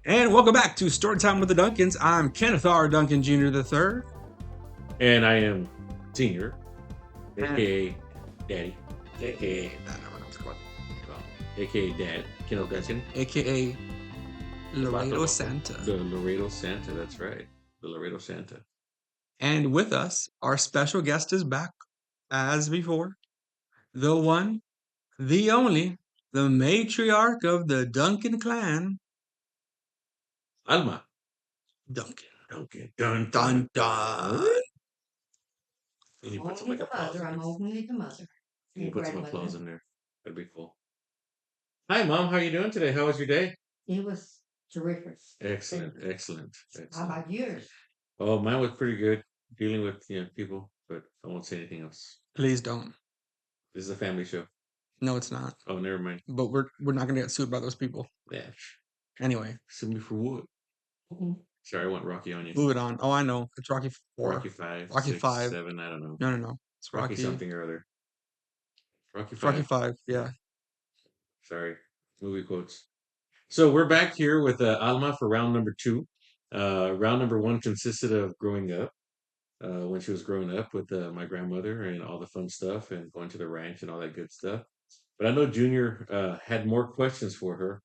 And welcome back to Storytime with the Duncans. I'm Kenneth R. Duncan Jr. III. And I am Senior, aka Daddy, aka aka Dad, Kenneth Duncan, AKA Laredo the Santa. The Laredo Santa, that's right. The Laredo Santa. And with us, our special guest is back as before. The one, the only, the matriarch of the Duncan clan, Alma. Duncan. Duncan. Dun Dun dun dun. dun. You need to put some Only like the applause mother. in I'm there. only the mother. You need And to put some applause grandmother. in there. That'd be cool. Hi Mom, how are you doing today? How was your day? It was terrific. Excellent, excellent, How excellent. about yours? Oh, mine was pretty good. Dealing with people, but I won't say anything else. Please don't. This is a family show. No, it's not. Oh, never mind. But we're not gonna get sued by those people. Yeah. Anyway, Sue me for what? Mhm. Sorry, I went Rocky on you. move it on. Oh, I know. It's Rocky 4. Rocky 5, Rocky 6, 5. 7, I don't know. No. It's Rocky Rocky. something or other. Rocky It's Rocky 5. 5. Yeah. Sorry. Movie quotes. So we're back here with Alma for round number 2. Round number 1 consisted of growing up. When she was growing up with my grandmother and all the fun stuff and going to the ranch and all that good stuff. But I know Junior had more questions for her.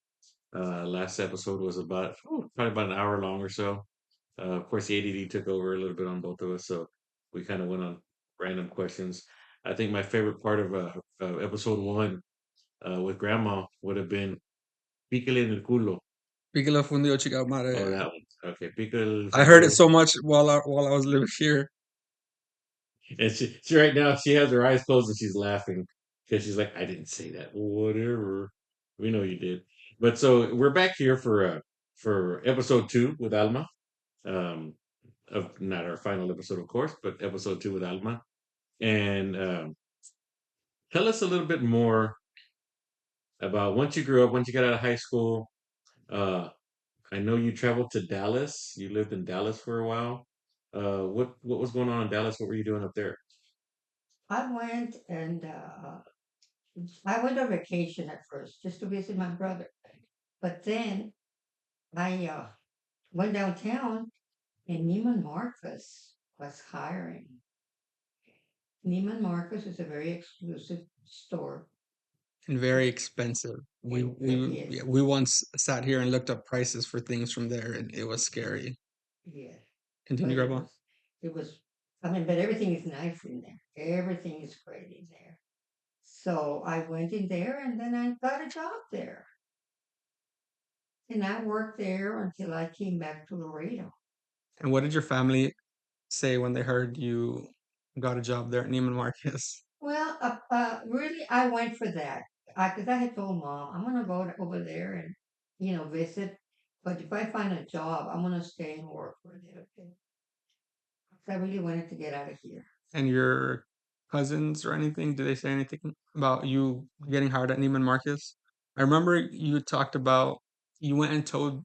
Last episode was probably about an hour long or so. Of course, the ADD took over a little bit on both of us, so we kind of went on random questions. I think my favorite part of episode 1 with Grandma would have been Pícale en el culo. Pícalo fundido chica Oh, madre. that one. Okay, Pícale I heard it fundido. so much while I was living here. And she right now she has her eyes closed and she's laughing because she's like, I didn't say that. Whatever. We know you did. But so we're back here for episode 2 with Alma. Um, of not our final episode, of course, but episode 2 with Alma. And tell us a little bit more about once you grew up, once you got out of high school. Uh, I know you traveled to Dallas. You lived in Dallas for a while. What was going on in Dallas? What were you doing up there? I went and I went on vacation at first just to visit my brother. But then I went downtown and Neiman Marcus was hiring. Neiman Marcus is a very exclusive store. And very expensive. Yes, We once sat here and looked up prices for things from there, and it was scary. yes. Continue, But Grandma. it was, I mean, but everything is nice in there. Everything is great in there. So I went in there and then I got a job there. And I worked there until I came back to Laredo. And what did your family say when they heard you got a job there at Neiman Marcus? Well, really, I went for that. Because I had told mom, I'm going to go over there and, visit. But if I find a job, I'm going to stay and work for a little bit. 'Cause I really wanted to get out of here. And your cousins or anything? Did they say anything about you getting hired at Neiman Marcus? I remember you talked about you went and told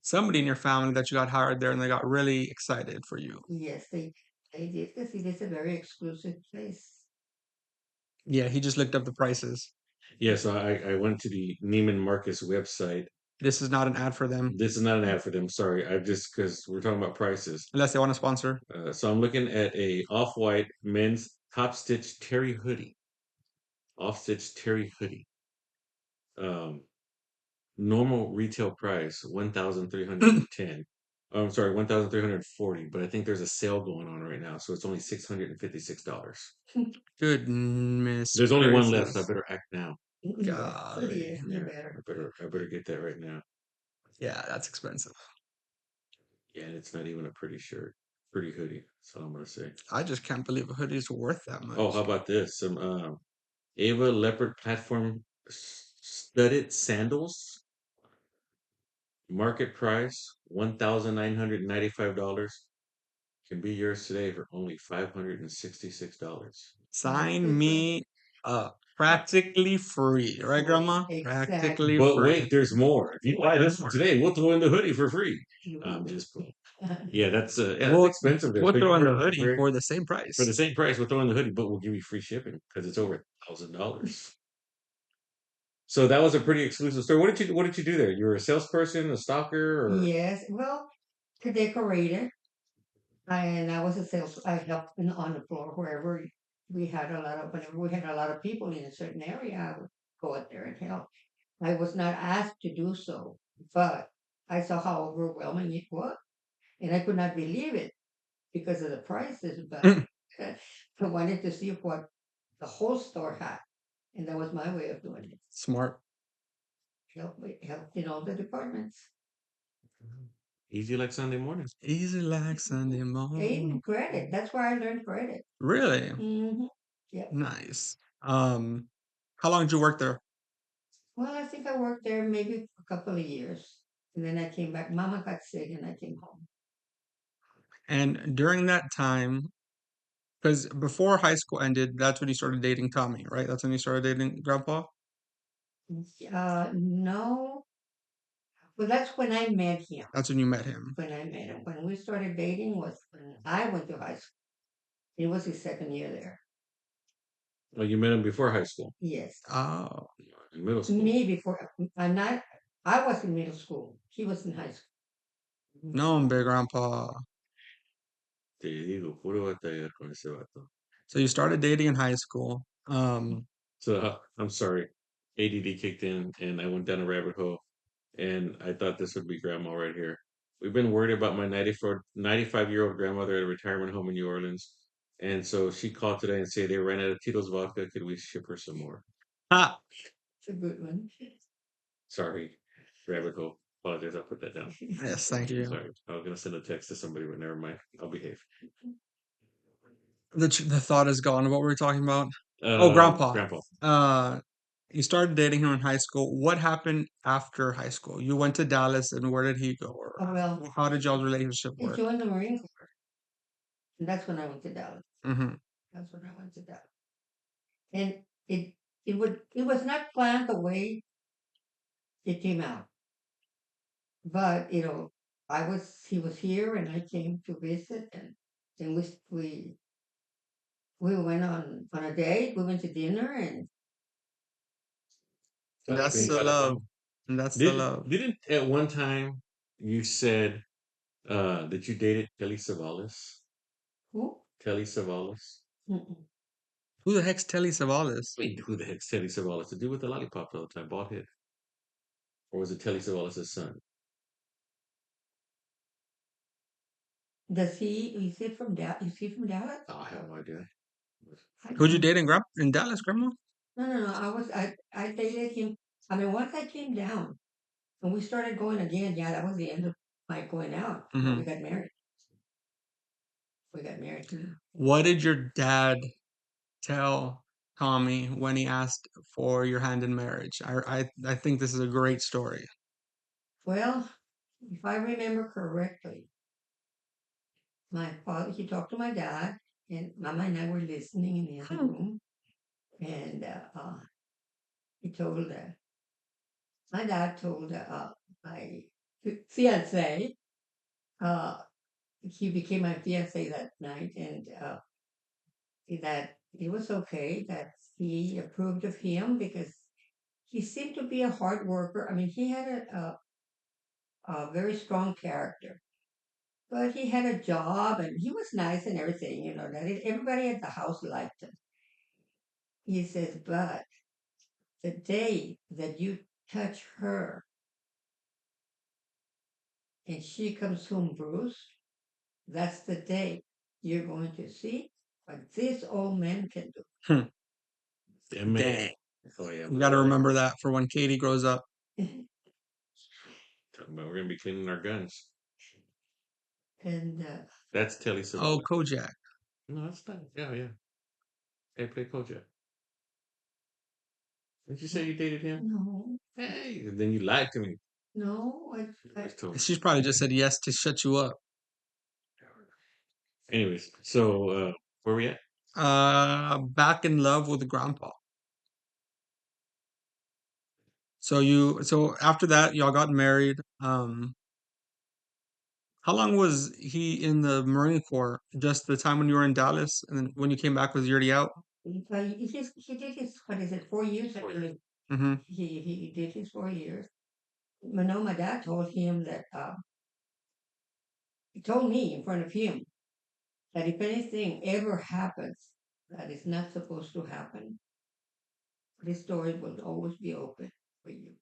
somebody in your family that you got hired there, and they got really excited for you. Yes, they did because it is a very exclusive place. Yeah, he just looked up the prices. Yeah, so I went to the Neiman Marcus website. This is not an ad for them, This is not an ad for them. Sorry, I just because we're talking about prices. unless they want to sponsor. So I'm looking at a off-white men's top stitch terry hoodie. Off stitch terry hoodie. Um, normal retail price 1,310. I'm sorry, 1,340. But I think there's a sale going on right now, so it's only $656. Goodness There's only one left. So I gracious. better act now. Golly. Yes, you better. I better get that right now. Yeah, that's expensive. Yeah, and it's not even a pretty shirt, pretty hoodie. That's all I'm gonna say. I just can't believe a hoodie is worth that much. Oh, how about this? Some Ava leopard platform studded sandals. Market price $1,995. Can be yours today for only $566. Sign me up. Practically free, right, Grandma? Exactly. Practically But free. wait, there's more. If you buy this one today, we'll throw in the hoodie for free. I'm just playing. Yeah, that's We'll, expensive. There. we'll So throw in the you're- hoodie for the same price. for the same price. We'll throw in the hoodie, but we'll give you free shipping because it's over $1,000. So that was a pretty exclusive store. What did you do there? You were a salesperson, a stalker, or Yes, well, to decorate it, and I was a sales. I helped on the floor wherever we had a lot of whenever we had a lot of people in a certain area. I would go out there and help. I was not asked to do so, but I saw how overwhelming it was, and I could not believe it because of the prices. But I wanted to see what the whole store had, and that was my way of doing it. Smart. Helped in all the departments. easy like Sunday morning? Easy like Sunday And morning. credit. That's where I learned credit. Really? Yep. Nice. How long did you work there? Well, I think I worked there maybe a couple of years, and then I came back. Mama got sick, and I came home. And during that time, because before high school ended, that's when you started dating Tommy, right? That's when you started dating Grandpa? No, well, that's when I met him. That's when you met him. When I met him, when we started dating was when I went to high school. It was his second year there. Oh, you met him before high school, Yes, Oh, in middle school. me before. I'm not. I was in middle school. He was in high school. no, big Grandpa. Te digo, puro batallar con ese vato. So you started dating in high school. So I'm sorry, ADD kicked in, and I went down a rabbit hole, and I thought this would be grandma right here. We've been worried about my 95-year-old grandmother at a retirement home in New Orleans. And so she called today and said they ran out of Tito's vodka. Could we ship her some more? Ah, It's a good one. Sorry, rabbit hole. Apologize, I'll put that down. yes, thank you. Sorry, I was going to send a text to somebody, but never mind. I'll behave. The thought is gone. What were we talking about? Oh, Grandpa. Grandpa. Uh, you started dating him in high school. What happened after high school? You went to Dallas, and where did he go? Or Oh, well, how did y'all's relationship I work? joined the Marine Corps, and that's when I went to Dallas. Mm-hmm. That's when I went to Dallas, and it it was not planned the way it came out, but he was here, and I came to visit, and then we went on a date. We went to dinner, and That's Calatón, the love. Calatón. And that's the Did love. didn't at one time you said that you dated Kelly Savalas? who? Kelly Savalas? Mm-mm. Who the heck's Telly Savalas? Wait, who the heck's Telly Savalas? The dude with the lollipop all the time, bald head. Or was it Telly Savalas' son? Does he? Is he from Dallas? Is he from Dallas? Oh, I have no idea. I Who'd you don't date know. in Dallas, Grandma? No. I dated him. I mean, once I came down and we started going again, yeah, that was the end of my going out. When Mm-hmm. we got married. We got married. What did your dad tell Tommy when he asked for your hand in marriage? I think this is a great story. Well, if I remember correctly, my father, he talked to my dad, and Mama and I were listening in the other room, and he told, my dad told my fiance, uh, he became my fiance that night, and that it was okay, that he approved of him because he seemed to be a hard worker. I mean, he had a very strong character. But he had a job and he was nice and everything, everybody at the house liked him. He says, but the day that you touch her and she comes home bruised, that's the day you're going to see what this old man can Hmm. Damn Dang. it. Oh, yeah, We we got to got it. remember that for when Katie grows up. do. Talking about we're going to be cleaning our guns. And That's Telly Oh, Savalas. Kojak. No, that's not. Yeah, yeah. Hey, play Kojak. Did you say you dated him? no, Hey, then you lied to me. no, I told She's probably just said yes to shut you up. Anyways, so where we at? Back in love with Grandpa. So after that, y'all got married. How long was he in the Marine Corps? Just the time when you were in Dallas, and then when you came back, was he already out? he did his, what is it, 4 years? I believe. Mm-hmm. He did his 4 years. No, my dad told him that he told me in front of him that if anything ever happens that is not supposed to happen, this door will always be open for you,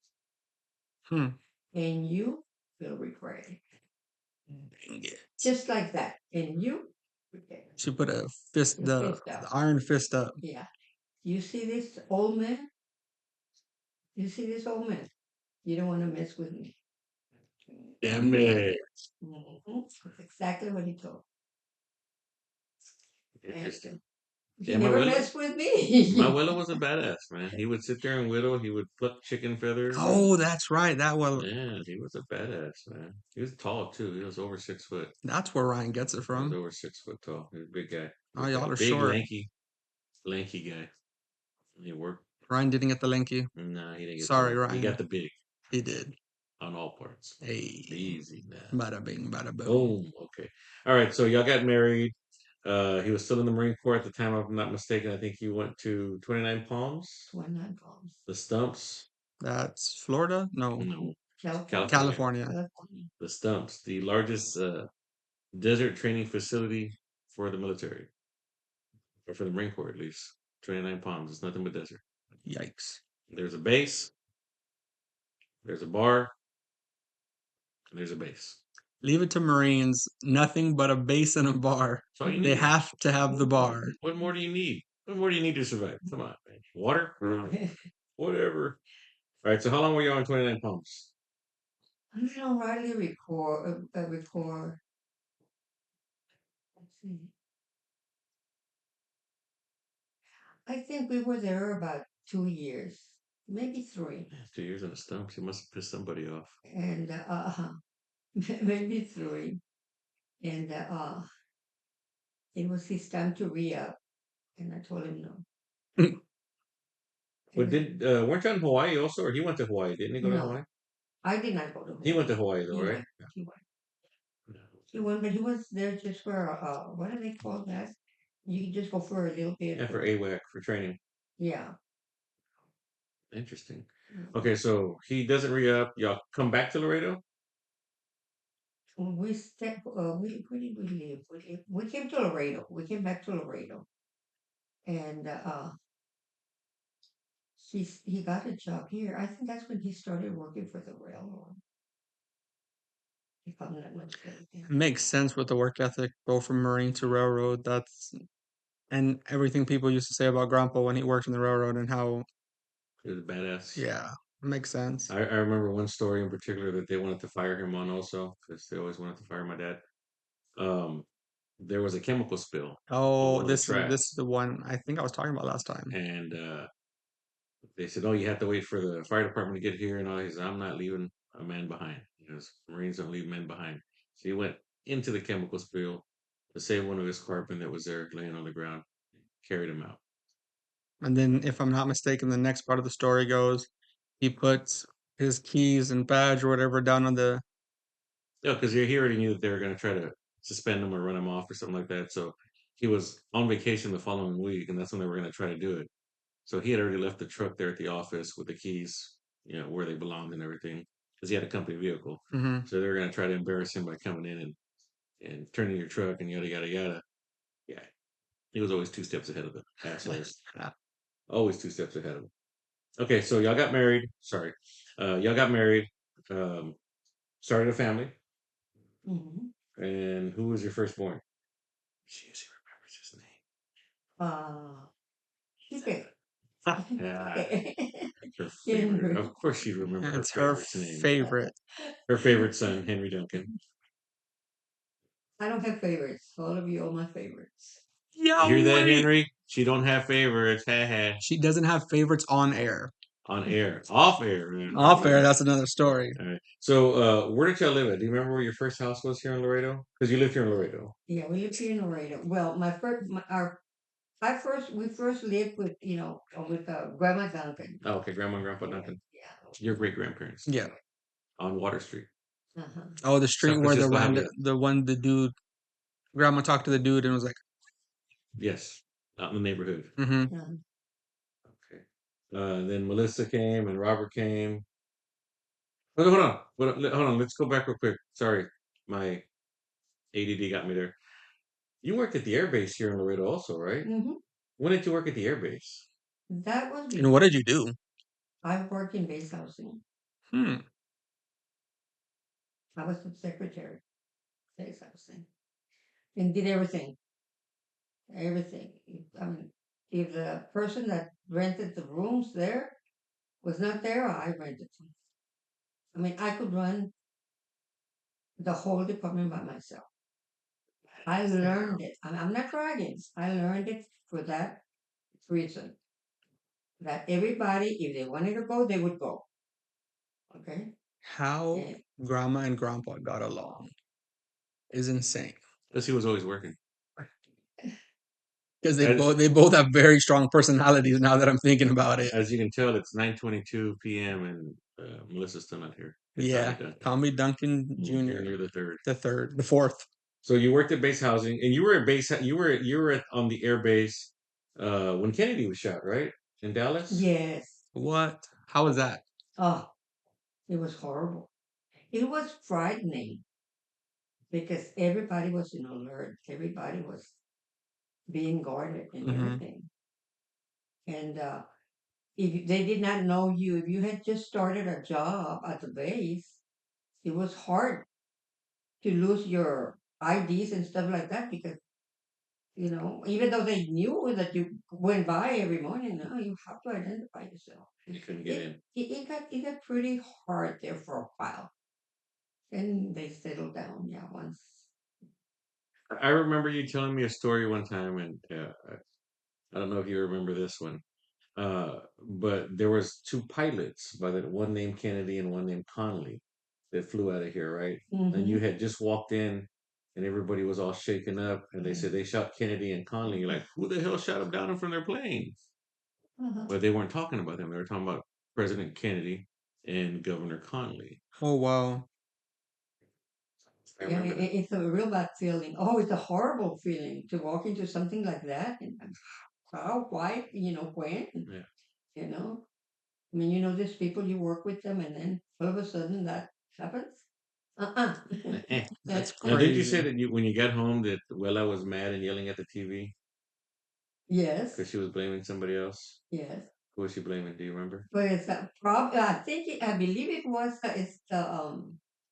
Hmm. and you will regret it. Dang it. Just like that, and you regret it. She put a fist, Your fist the up. iron fist up. Yeah. You see this old man? You see this old man? You don't want to mess with me. Damn it. That's exactly what he told. Interesting. And he Yeah, my never abuelo, messed with my me. abuelo was a badass, man. He would sit there and whittle. He would pluck chicken feathers. Oh, that's right. Yeah, he was a badass, man. He was tall too. He was over 6 foot. That's where Ryan gets it He was from. over 6 foot tall. He was a big guy. Oh, Big guy. y'all are Big, short. lanky guy. He worked. Ryan didn't get the lanky. Nah, he didn't get the Sorry, length. He Ryan. got the big He did. on all parts. Hey, Easy now. bada bing, bada boom. Boom. Okay. All right. So y'all got married. He was still in the Marine Corps at the time, if I'm not mistaken. I think he went to 29 Palms, 29 pounds. the Stumps. That's Florida? No, No, California. California. California. The Stumps, the largest desert training facility for the military, or for the Marine Corps at least. 29 Palms. It's nothing but desert. Yikes. There's a base, there's a bar, and there's a base. Leave it to Marines. Nothing but a base and a bar. That's all you They need. have to have the bar. What more do you need? What more do you need to survive? Come on, man. Water? Whatever. All right. So how long were you on 29 Palms? I don't rightly record. Let's see. I think we were there about 2 years, maybe 3, 2 years in the Stumps. You must have pissed somebody off. and maybe 3, and it was his time to re-up, and I told him no. But And did weren't you in Hawaii also, or he went to Hawaii? Didn't he go to no, Hawaii? I did not go to He went Hawaii. to Hawaii though, He right? went. He went. He went, but he was there just for what do they call that? You just go for a little bit. Yeah, for AWAC for training. Yeah. Interesting. Mm. Okay, so he doesn't re-up. Y'all come back to Laredo? When we step, where did we live? We came to Laredo. We came back to Laredo, and he got a job here. I think that's when he started working for the railroad. If I'm not mistaken. It makes sense with the work ethic, go from Marine to railroad. That's and everything people used to say about Grandpa when he worked in the railroad and how, He was a badass. yeah, it makes sense. I remember one story in particular that they wanted to fire him on also, because they always wanted to fire my dad. Um, there was a chemical spill on Oh, one of the this tracks, is the one I think I was talking about last time. and they said, "Oh, you have to wait for the fire department to get here." And all. He said, "I'm not leaving a man behind, because Marines don't leave men behind." So he went into the chemical spill to save one of his carpent that was there laying on the ground, carried him out. And then, if I'm not mistaken, the next part of the story goes, he puts his keys and badge or whatever down on the. Yeah, because he already knew that they were going to try to suspend him or run him off or something like that. So he was on vacation the following week, and that's when they were going to try to do it. So he had already left the truck there at the office with the keys, where they belonged and everything, because he had a company vehicle. Mhm. So they were going to try to embarrass him by coming in and turning your truck and yada yada yada. Yeah, he was always 2 steps ahead of the assholes. Ah, Always 2 steps ahead of them. Okay, so y'all got married. Sorry, y'all got married. Um, started a family, Mhm. and who was your firstborn? She remembers his Okay. name. Yeah, her favorite. Henry. Of course, she'd remember her it's her favorite's name. favorite. Her favorite son, Henry Duncan. I don't have favorites. All of you are my favorites. You hear Yo, that, wait. Henry? She don't have favorites. Ha ha. She doesn't have favorites on air. On air, off air. Man. Off air, that's another story. All right. So, where did y'all live at? Do you remember where your first house was here in Laredo? Because you lived here in Laredo. Yeah, we lived here in Laredo. Well, we first lived with with Grandma Duncan. Oh, okay, Grandma and Grandpa Yeah, Duncan. yeah. Your great grandparents. Yeah. On Water Street. Uh-huh. Oh, the San street where Francisco Highway. the dude, grandma talked to the dude and was like, Yes. Out in the neighborhood. mm-hmm. Yeah. Okay. Then Melissa came and Robert came. Oh, hold on. Hold on. Let's go back real quick. Sorry. My ADD got me there. You worked at the air base here in Laredo also, right? Hmm. When did you work at the air base? That was And what before. did you do? I worked in base housing. Hmm. I was the secretary, base housing, and did everything. Everything. I mean, if the person that rented the rooms there was not there, I rented them. I mean, I could run the whole department by myself. I learned it. I'm not bragging. I learned it for that reason. That everybody, if they wanted to go, they would go. Okay. How And grandma and grandpa got along is insane. Because he was always working. Because As, they both have very strong personalities now that I'm thinking about it. as you can tell, it's 9:22 p.m. and Melissa's still not here. Goodbye, Yeah. Duncan. Call me Duncan And Jr. you're the third. The third. The fourth. So you worked at base housing, and you were at base. You were on the air base when Kennedy was shot, right, in Dallas. yes. What? How was that? Oh, it was horrible. It was frightening because everybody was in alert. Everybody was being guarded and Hmm. everything. And if they did not know you, if you had just started a job at the base, it was hard to lose your IDs and stuff like that because even though they knew that you went by every morning, no, you have to identify yourself. You couldn't get It in. it got pretty hard there for a while. Then they settled down, yeah, once. I remember you telling me a story one time, and I don't know if you remember this one. But there was two pilots by the one named Kennedy and one named Connolly that flew out of here, right? And you Mm-hmm. had just walked in, and everybody was all shaken up, and they said they shot Kennedy and Connolly. You're like, who the hell shot them down from their plane? Uh-huh. But they weren't talking about them. They were talking about President Kennedy and Governor Connolly. Oh, wow. I Yeah, remember that. it's a real bad feeling. Oh, it's a horrible feeling to walk into something like that. And how, why, when, Yeah. you know. I mean, these people, you work with them, and then all of a sudden that happens. Uh-uh. That's Now, didn't you say crazy. that when you got home that Wella was mad and yelling at the TV because Yes, she was blaming somebody else? yes. Who was she blaming? Do you remember? But it's a problem. I believe it was, it's the,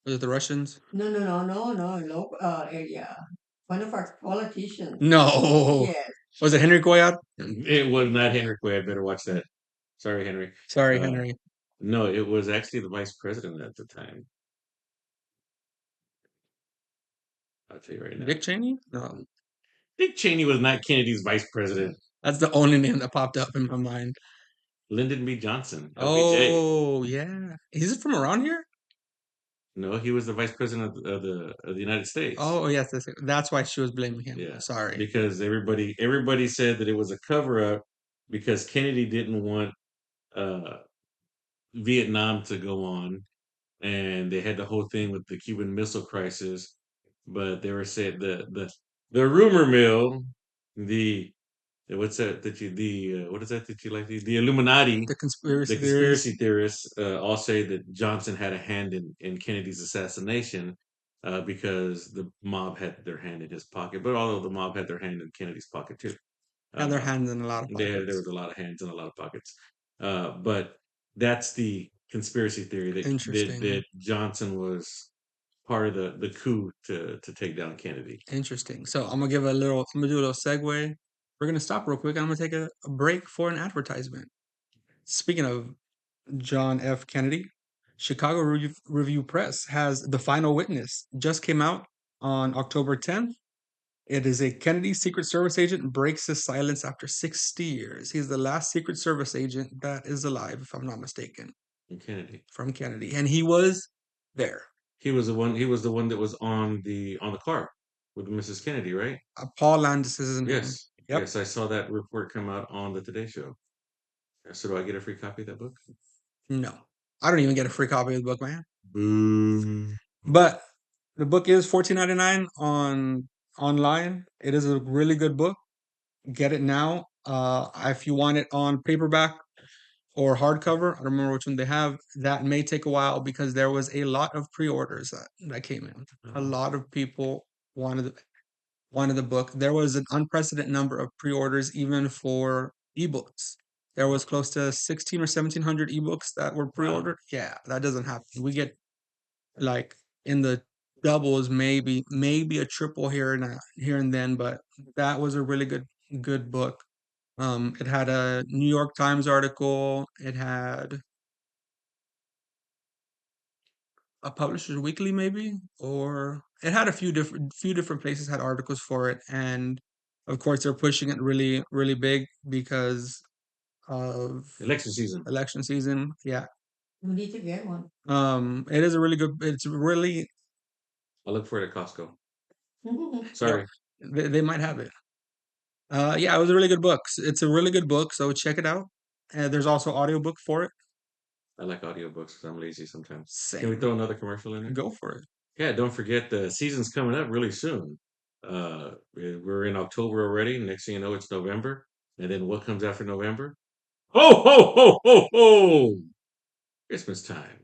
Was it the Russians? no, no, no, no, no, local area. One of our politicians. No. Yes. Was it Henry Coyot? It was not Henry Quaid. Better watch that. Sorry, Henry. Sorry, Uh, Henry. no, it was actually the vice president at the time. I'll tell you right now. Dick Cheney? No. Dick Cheney was not Kennedy's vice president. That's the only name that popped up in my mind. Lyndon B. Johnson, LBJ. Oh, yeah. Is it from around here? No, he was the vice president of the United States. Oh, yes. That's why she was blaming him. Yeah, Sorry. because everybody said that it was a cover up because Kennedy didn't want uh, Vietnam to go on, and they had the whole thing with the Cuban Missile Crisis. But they were saying the rumor mill, the what's that that you the what is that that you like the Illuminati, The the conspiracy theories. conspiracy theorists all say that Johnson had a hand in Kennedy's assassination because the mob had their hand in his pocket. But although the mob had their hand in Kennedy's pocket too, Had their uh, hands in a lot of there pockets. was a lot of hands in a lot of pockets. But that's the conspiracy theory that Interesting. Johnson was part of the coup to take down Kennedy. Interesting. So I'm gonna do a little segue. We're gonna stop real quick. I'm gonna take a break for an advertisement. Speaking of John F. Kennedy, Chicago Review Press has The Final Witness, just came out on October 10th. It is a Kennedy Secret Service agent breaks his silence after 60 years. He's the last Secret Service agent that is alive, if I'm not mistaken, And Kennedy. from Kennedy. And he was there. He was the one. He was the one that was on the car with Mrs. Kennedy, right? Paul Landis is his name. Yes, Yep. yes. I saw that report come out on the Today Show. So do I get a free copy of that book? No. I don't even get a free copy of the book, man. Boo. But the book is $14.99 on online. It is a really good book. Get it now. If you want it on paperback or hardcover. I don't remember which one they have. That may take a while because there was a lot of pre-orders that came in. A lot of people wanted wanted the book. There was an unprecedented number of pre-orders even for ebooks. There was close to 16 or 1700 ebooks that were Wow. pre-ordered. Yeah, that doesn't happen. We get like in the doubles, maybe a triple here and then, but that was a really good book. It had a New York Times article. It had a Publishers Weekly, maybe, or it had a few different places had articles for it, and of course they're pushing it really big because of Election season. election season. Yeah. You need to get one. It is a really good. It's really I'll look for it at Costco. yeah. Sorry. They might have it. Yeah, it was a really good book. It's a really good book, so check it out. There's also audiobook for it. I like audiobooks because I'm lazy sometimes. Can we Same. throw another commercial in there? Go for it. Yeah, don't forget the season's coming up really soon. We're in October already. Next thing you know, it's November. And then what comes after November? Ho, ho, ho, ho, ho! Christmas time.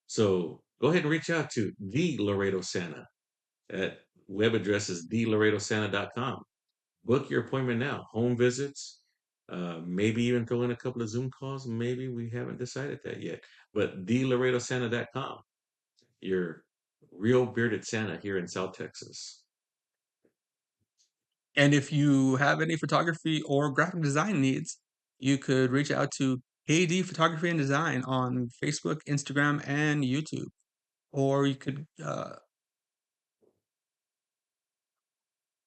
So go ahead and reach out to the Laredo Santa at web address is thelaredosanta.com. Book your appointment now. Home visits, maybe even throw in a couple of Zoom calls. Maybe we haven't decided that yet. But thelaredosanta.com, your real bearded Santa here in South Texas. And if you have any photography or graphic design needs, you could reach out to KD Photography and Design on Facebook, Instagram, and YouTube. Or you could,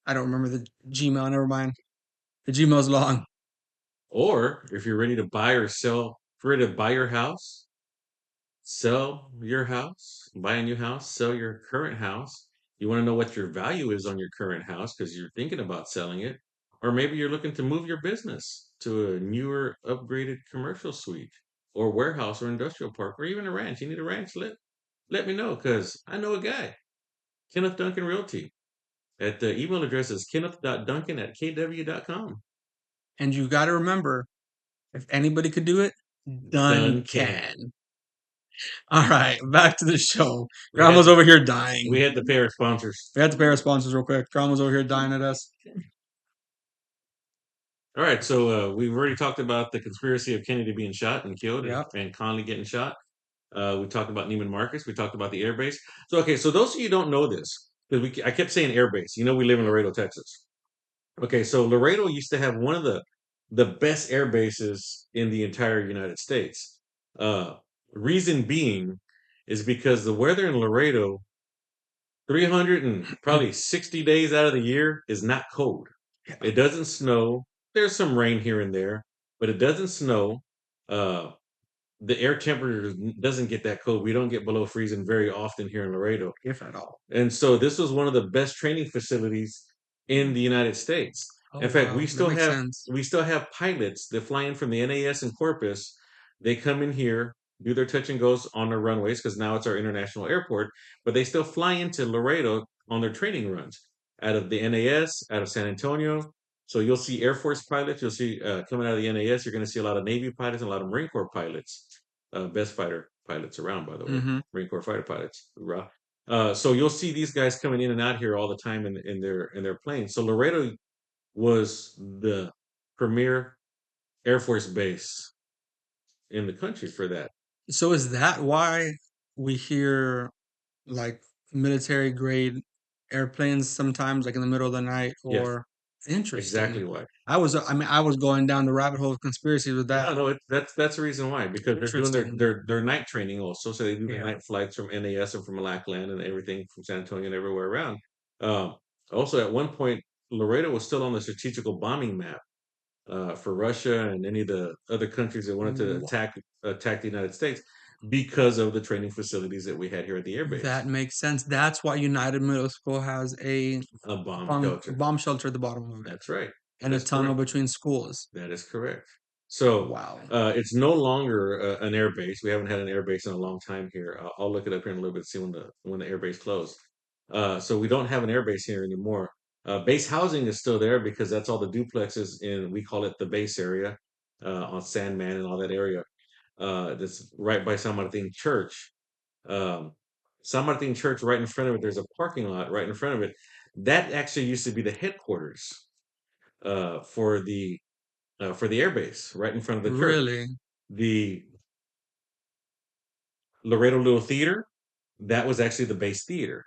I don't remember the Gmail, never mind. The Gmail's long. Or if you're ready to buy or sell, if you're ready to buy your house, sell your house, buy a new house, sell your current house. You want to know what your value is on your current house because you're thinking about selling it. Or maybe you're looking to move your business to a newer, upgraded commercial suite or warehouse or industrial park or even a ranch. You need a ranch? Let me know because I know a guy, Kenneth Duncan Realty. At the email address is kenneth.duncan@kw.com. And you got to remember, if anybody could do it, done Duncan. can. All right, back to the show. We had Grandma's to, over here dying. we had to pay our sponsors. We have to pay our sponsors real quick. Grandma's over here dying at us. All right, so we've already talked about the conspiracy of Kennedy being shot and killed Yep. and Conley getting shot. We talked about Neiman Marcus. We talked about the airbase. So, okay, so those of you who don't know this, because I kept saying airbase. You know, we live in Laredo, Texas. Okay, so Laredo used to have one of the best air bases in the entire United States. Uh, reason being is because the weather in Laredo, 300 and probably 60 days out of the year, is not cold. Yeah. It doesn't snow. There's some rain here and there, but it doesn't snow. Uh, the air temperature doesn't get that cold. We don't get below freezing very often here in Laredo. If at all. And so this was one of the best training facilities in the United States. Oh, In fact, wow. That makes sense. we still have pilots that fly in from the NAS in Corpus. They come in here, do their touch and goes on their runways because now it's our international airport, but they still fly into Laredo on their training runs out of the NAS, out of San Antonio. So you'll see Air Force pilots, you'll see coming out of the NAS, you're going to see a lot of Navy pilots and a lot of Marine Corps pilots, best fighter pilots around, by the way, Mm-hmm. Marine Corps fighter pilots. Hoorah. So you'll see these guys coming in and out here all the time in their planes. So Laredo was the premier Air Force base in the country for that. So is that why we hear like military grade airplanes sometimes, like in the middle of the night? Yes, Or interesting. exactly why. I was going down the rabbit hole of conspiracies with that. No, no, that's the reason why because they're doing Interesting. their night training also. So they do the Yeah. night flights from NAS and from Lackland and everything from San Antonio and everywhere around. Um, Also, at one point, Laredo was still on the strategical bombing map for Russia and any of the other countries that wanted to Wha- attack the United States because of the training facilities that we had here at the airbase. That makes sense. That's why United Middle School has a A bomb shelter. bomb shelter at the bottom of it That's right. and a That's tunnel correct. between schools. That is correct. So Wow. it's no longer an air base. We haven't had an air base in a long time here. I'll look it up here in a little bit to see when the air base closed. So we don't have an air base here anymore. Base housing is still there because that's all the duplexes in. We call it the base area on Sandman and all that area. that's right by San Martin Church. Um, San Martin Church, right in front of it, there's a parking lot right in front of it. That actually used to be the headquarters uh, for the for the airbase, right in front of the church. Really? The Laredo Little Theater, that was actually the base theater.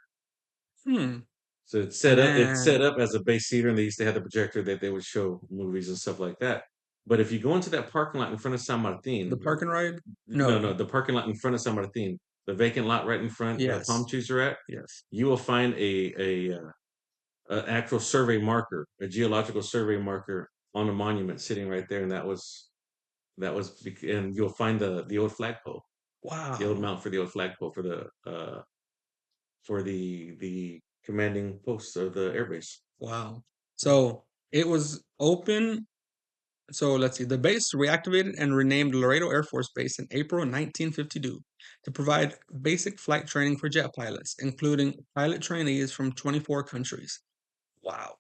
Hmm. So it's set Man, up as a base theater, and they used to have the projector that they would show movies and stuff like that. But if you go into that parking lot in front of San the Martin, park and ride? no, No. the parking lot in front of San Martin, the vacant lot right in front where the palm Yes. trees are at, Yes. you will find a actual survey marker, a geological survey marker on a monument sitting right there, and and you'll find the old flagpole, the old Wow. mount for the old flagpole for the commanding post of the airbase. Wow. So it was open. So let's see. The base reactivated and renamed Laredo Air Force Base in April 1952 to provide basic flight training for jet pilots, including pilot trainees from 24 countries. Wow.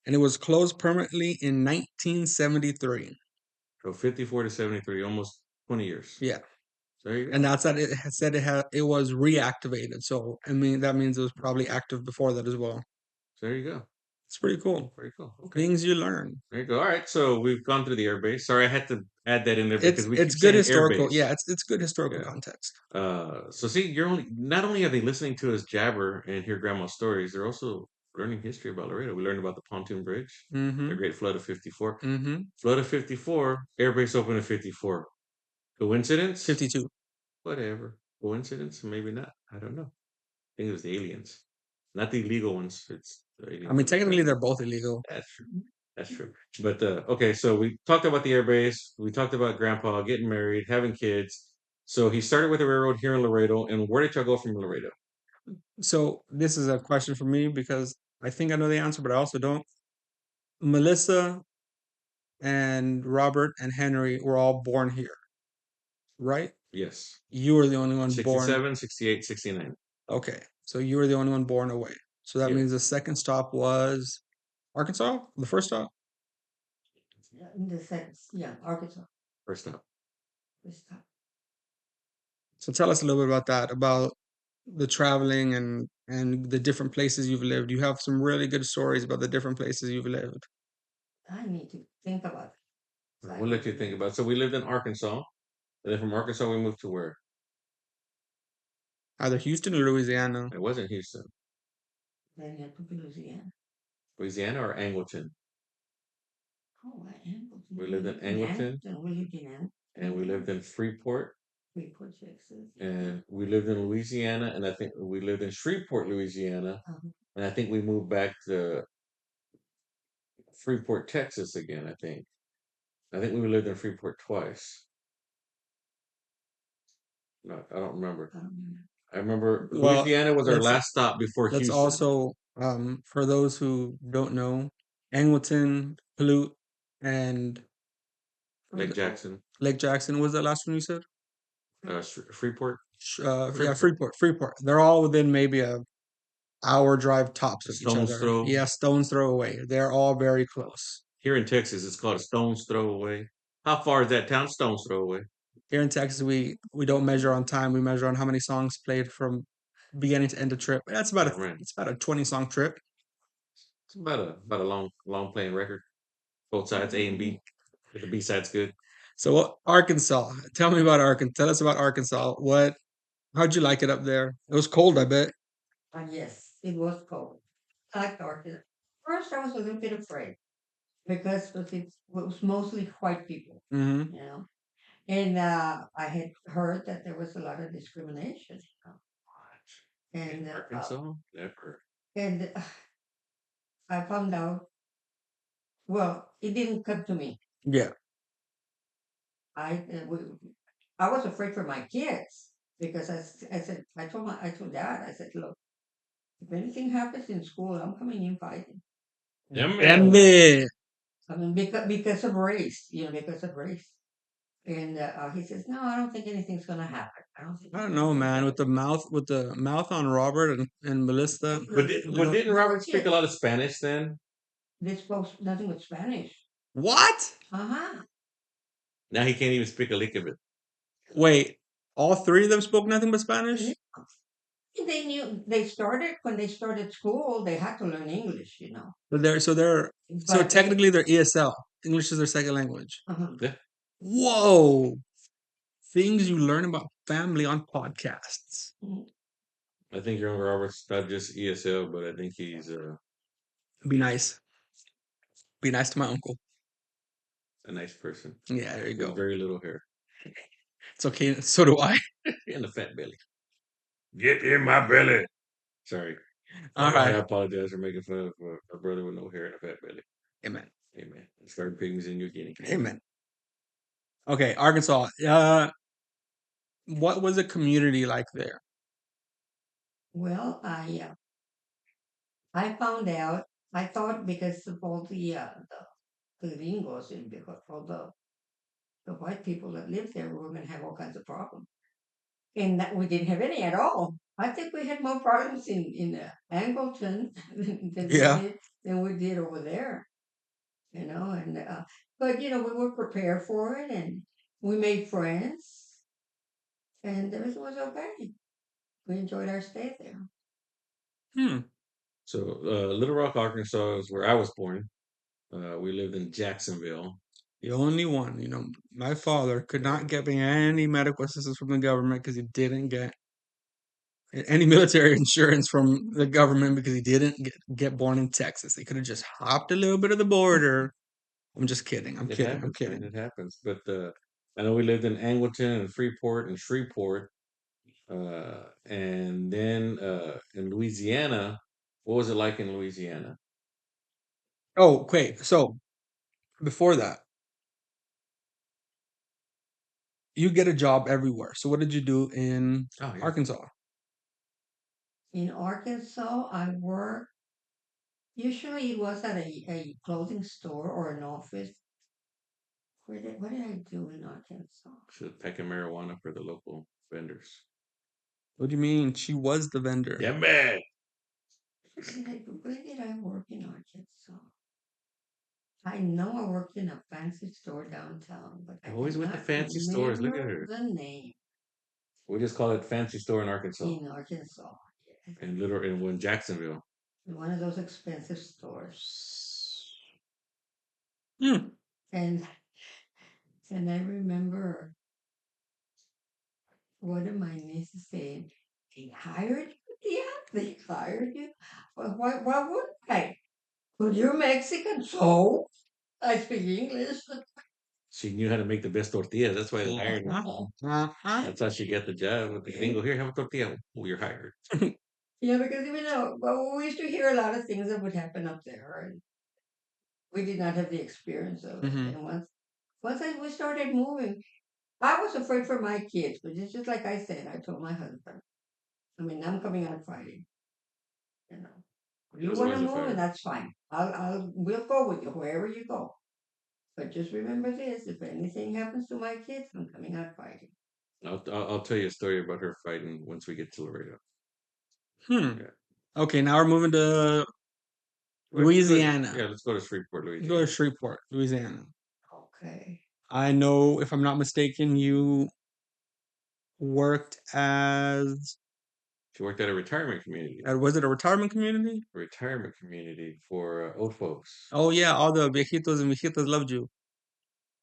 And it was closed permanently in 1973. So 54 to 73, almost 20 years. Yeah. So there you And go. that's that it had said it was reactivated. So I mean that means it was probably active before that as well. So there you go. It's pretty cool. Very cool. Okay. Things you learn. There you go. All right. So we've gone through the airbase. Sorry, I had to add that in there because we It's keep good saying historical. airbase. Yeah, it's good historical Yeah. context. So see, you're only not only are they listening to us jabber and hear grandma's stories, they're also learning history about Laredo. We learned about the pontoon bridge, the Mm-hmm. Great Flood of '54. Mm-hmm. Flood of '54, airbase open in '54. Coincidence? 52. Whatever. Coincidence? Maybe not. I don't know. I think it was the aliens, not the illegal ones. It's the I aliens mean, that were technically trying. they're both illegal. That's true. That's true. But okay, so we talked about the airbase. We talked about Grandpa getting married, having kids. So he started with the railroad here in Laredo. And where did y'all go from Laredo? So this is a question for me because I think I know the answer, but I also don't. Melissa and Robert and Henry were all born here, right? Yes. You were the only one born. 67, 68, 69. Okay, so you were the only one born away. So that Yeah. means the second stop was Arkansas. The first stop. Yeah, in the sense, yeah, Arkansas. First up. This time. So tell us a little bit about that, about the traveling and the different places you've lived. You have some really good stories about the different places you've lived. I need to think about it. So I We'll let you don't think remember. about it. So we lived in Arkansas. And then from Arkansas, we moved to where? Either Houston or Louisiana. It wasn't Houston. Then you have to be Louisiana. Louisiana or Angleton? Oh, Angleton. We lived in Angleton, We lived in Angleton. and we lived in Freeport, Freeport, Texas. and we lived in Louisiana, and I think we lived in Shreveport, Louisiana, Um, and I think we moved back to Freeport, Texas again. I think we lived in Freeport twice. No, I don't remember. I don't remember. I remember Well, Louisiana was our let's last stop before let's Houston. also for those who don't know, Angleton, Pollute, and Lake Jackson, Lake Jackson was the last one you said? Freeport, Yeah, Freeport, Freeport. They're all within maybe a hour drive tops a of each stone's other. throw. Yeah, stone's throw away. They're all very close. Here in Texas, it's called a stone's throw away. How far is that town? Stone's throw away. Here in Texas, we don't measure on time. We measure on how many songs played from beginning to end of trip. That's about Yeah, right. it's about a 20 song trip. It's about a long playing record. Both sides, A and B. If the B side's good. So Arkansas, tell me about Arkansas. Tell us about Arkansas. How'd you like it up there? It was cold, I bet. Yes, it was cold. I liked Arkansas. First, I was a little bit afraid because it was mostly white people, Mm-hmm. you know. And I had heard that there was a lot of discrimination, In and Arkansas? Never. and I found out. Well, it didn't come to me. Yeah. I we, I was afraid for my kids because I said I told Dad, I said, look, if anything happens in school, I'm coming in fighting. Yeah, And man. then I mean, because of race, because of race. And he says, no, I don't think anything's gonna happen. I don't think I don't anything's know, gonna man. happen. With the mouth on Robert and Melissa. But didn't Robert speak a lot of Spanish then? They spoke nothing but Spanish. What? Uh huh. Now he can't even speak a lick of it. Wait, all three of them spoke nothing but Yeah. Spanish? They knew they started when they started school. They had to learn English, you know. So But they, technically they're ESL. English is their second language. uh Yeah, Whoa! Things you learn about family on podcasts. I think younger Robert's not just ESL, but I think he's Be nice. Be nice to my uncle. a nice person Yeah, there you with go. very little hair It's okay. So do I. and a fat belly. Get in my belly. Sorry, All I right. apologize for making fun of a brother with no hair and a fat belly. Amen. Amen. Start pygmies in New Guinea. Amen. Okay, Arkansas. What was the community like there? well, I found out. I thought because of all the gringos and because all the white people that lived there, we were going to have all kinds of problems, and that we didn't have any at all. I think we had more problems in Angleton Yeah. than we did over there, you know. And but you know, we were prepared for it, and we made friends, and everything was okay. We enjoyed our stay there. Hmm. So, Little Rock, Arkansas is where I was born. We lived in Jacksonville. The only one, my father could not get me any medical assistance from the government because he didn't get any military insurance from the government because he didn't get born in Texas. He could have just hopped a little bit of the border. I'm just kidding. I'm It kidding. I'm happens, man. kidding. It happens. But I know we lived in Angleton and Freeport and Shreveport, and then in Louisiana. What was it like in Louisiana? Oh, okay. So before that, you get a job everywhere. So what did you do in Oh yeah, Arkansas? In Arkansas, I worked. Usually, it was at a clothing store or an office. What did I do in Arkansas? so packing marijuana for the local vendors. What do you mean? She was the vendor. Yeah, man. Where did I work in Arkansas? I know I worked in a fancy store downtown, but I Always with the cannot fancy stores. Look at remember her. the name We just call it fancy store in Arkansas, in Arkansas. Yes. in Jacksonville. One of those expensive stores. Hmm. And I remember one of my nieces saying, "They hired you, yeah, they hired you. Well, why would I? Well, you're Mexican, so I speak English." She knew how to make the best tortillas. That's why they hired her. Uh-huh. Uh-huh. That's how she got the job with the gringo. Here, have a tortilla. Oh, you're hired. Yeah, because you know, well, we used to hear a lot of things that would happen up there, and we did not have the experience of it. Hmm. And we started moving, I was afraid for my kids, but it's just like I said. I told my husband, I mean, I'm coming out fighting. You know, you There's want to always a move, and fire. that's fine. We'll go with you wherever you go. But just remember this: if anything happens to my kids, I'm coming out fighting. I'll tell you a story about her fighting once we get to Laredo. Hmm. Yeah. Okay, now we're moving to Yeah, Louisiana. let's go to Shreveport, Go to Louisiana. Shreveport, Louisiana. Okay. I know, if I'm not mistaken, you worked She worked at a retirement community. was it a retirement community? A retirement community for old folks. Oh yeah, all the viejitos and viejitas loved you.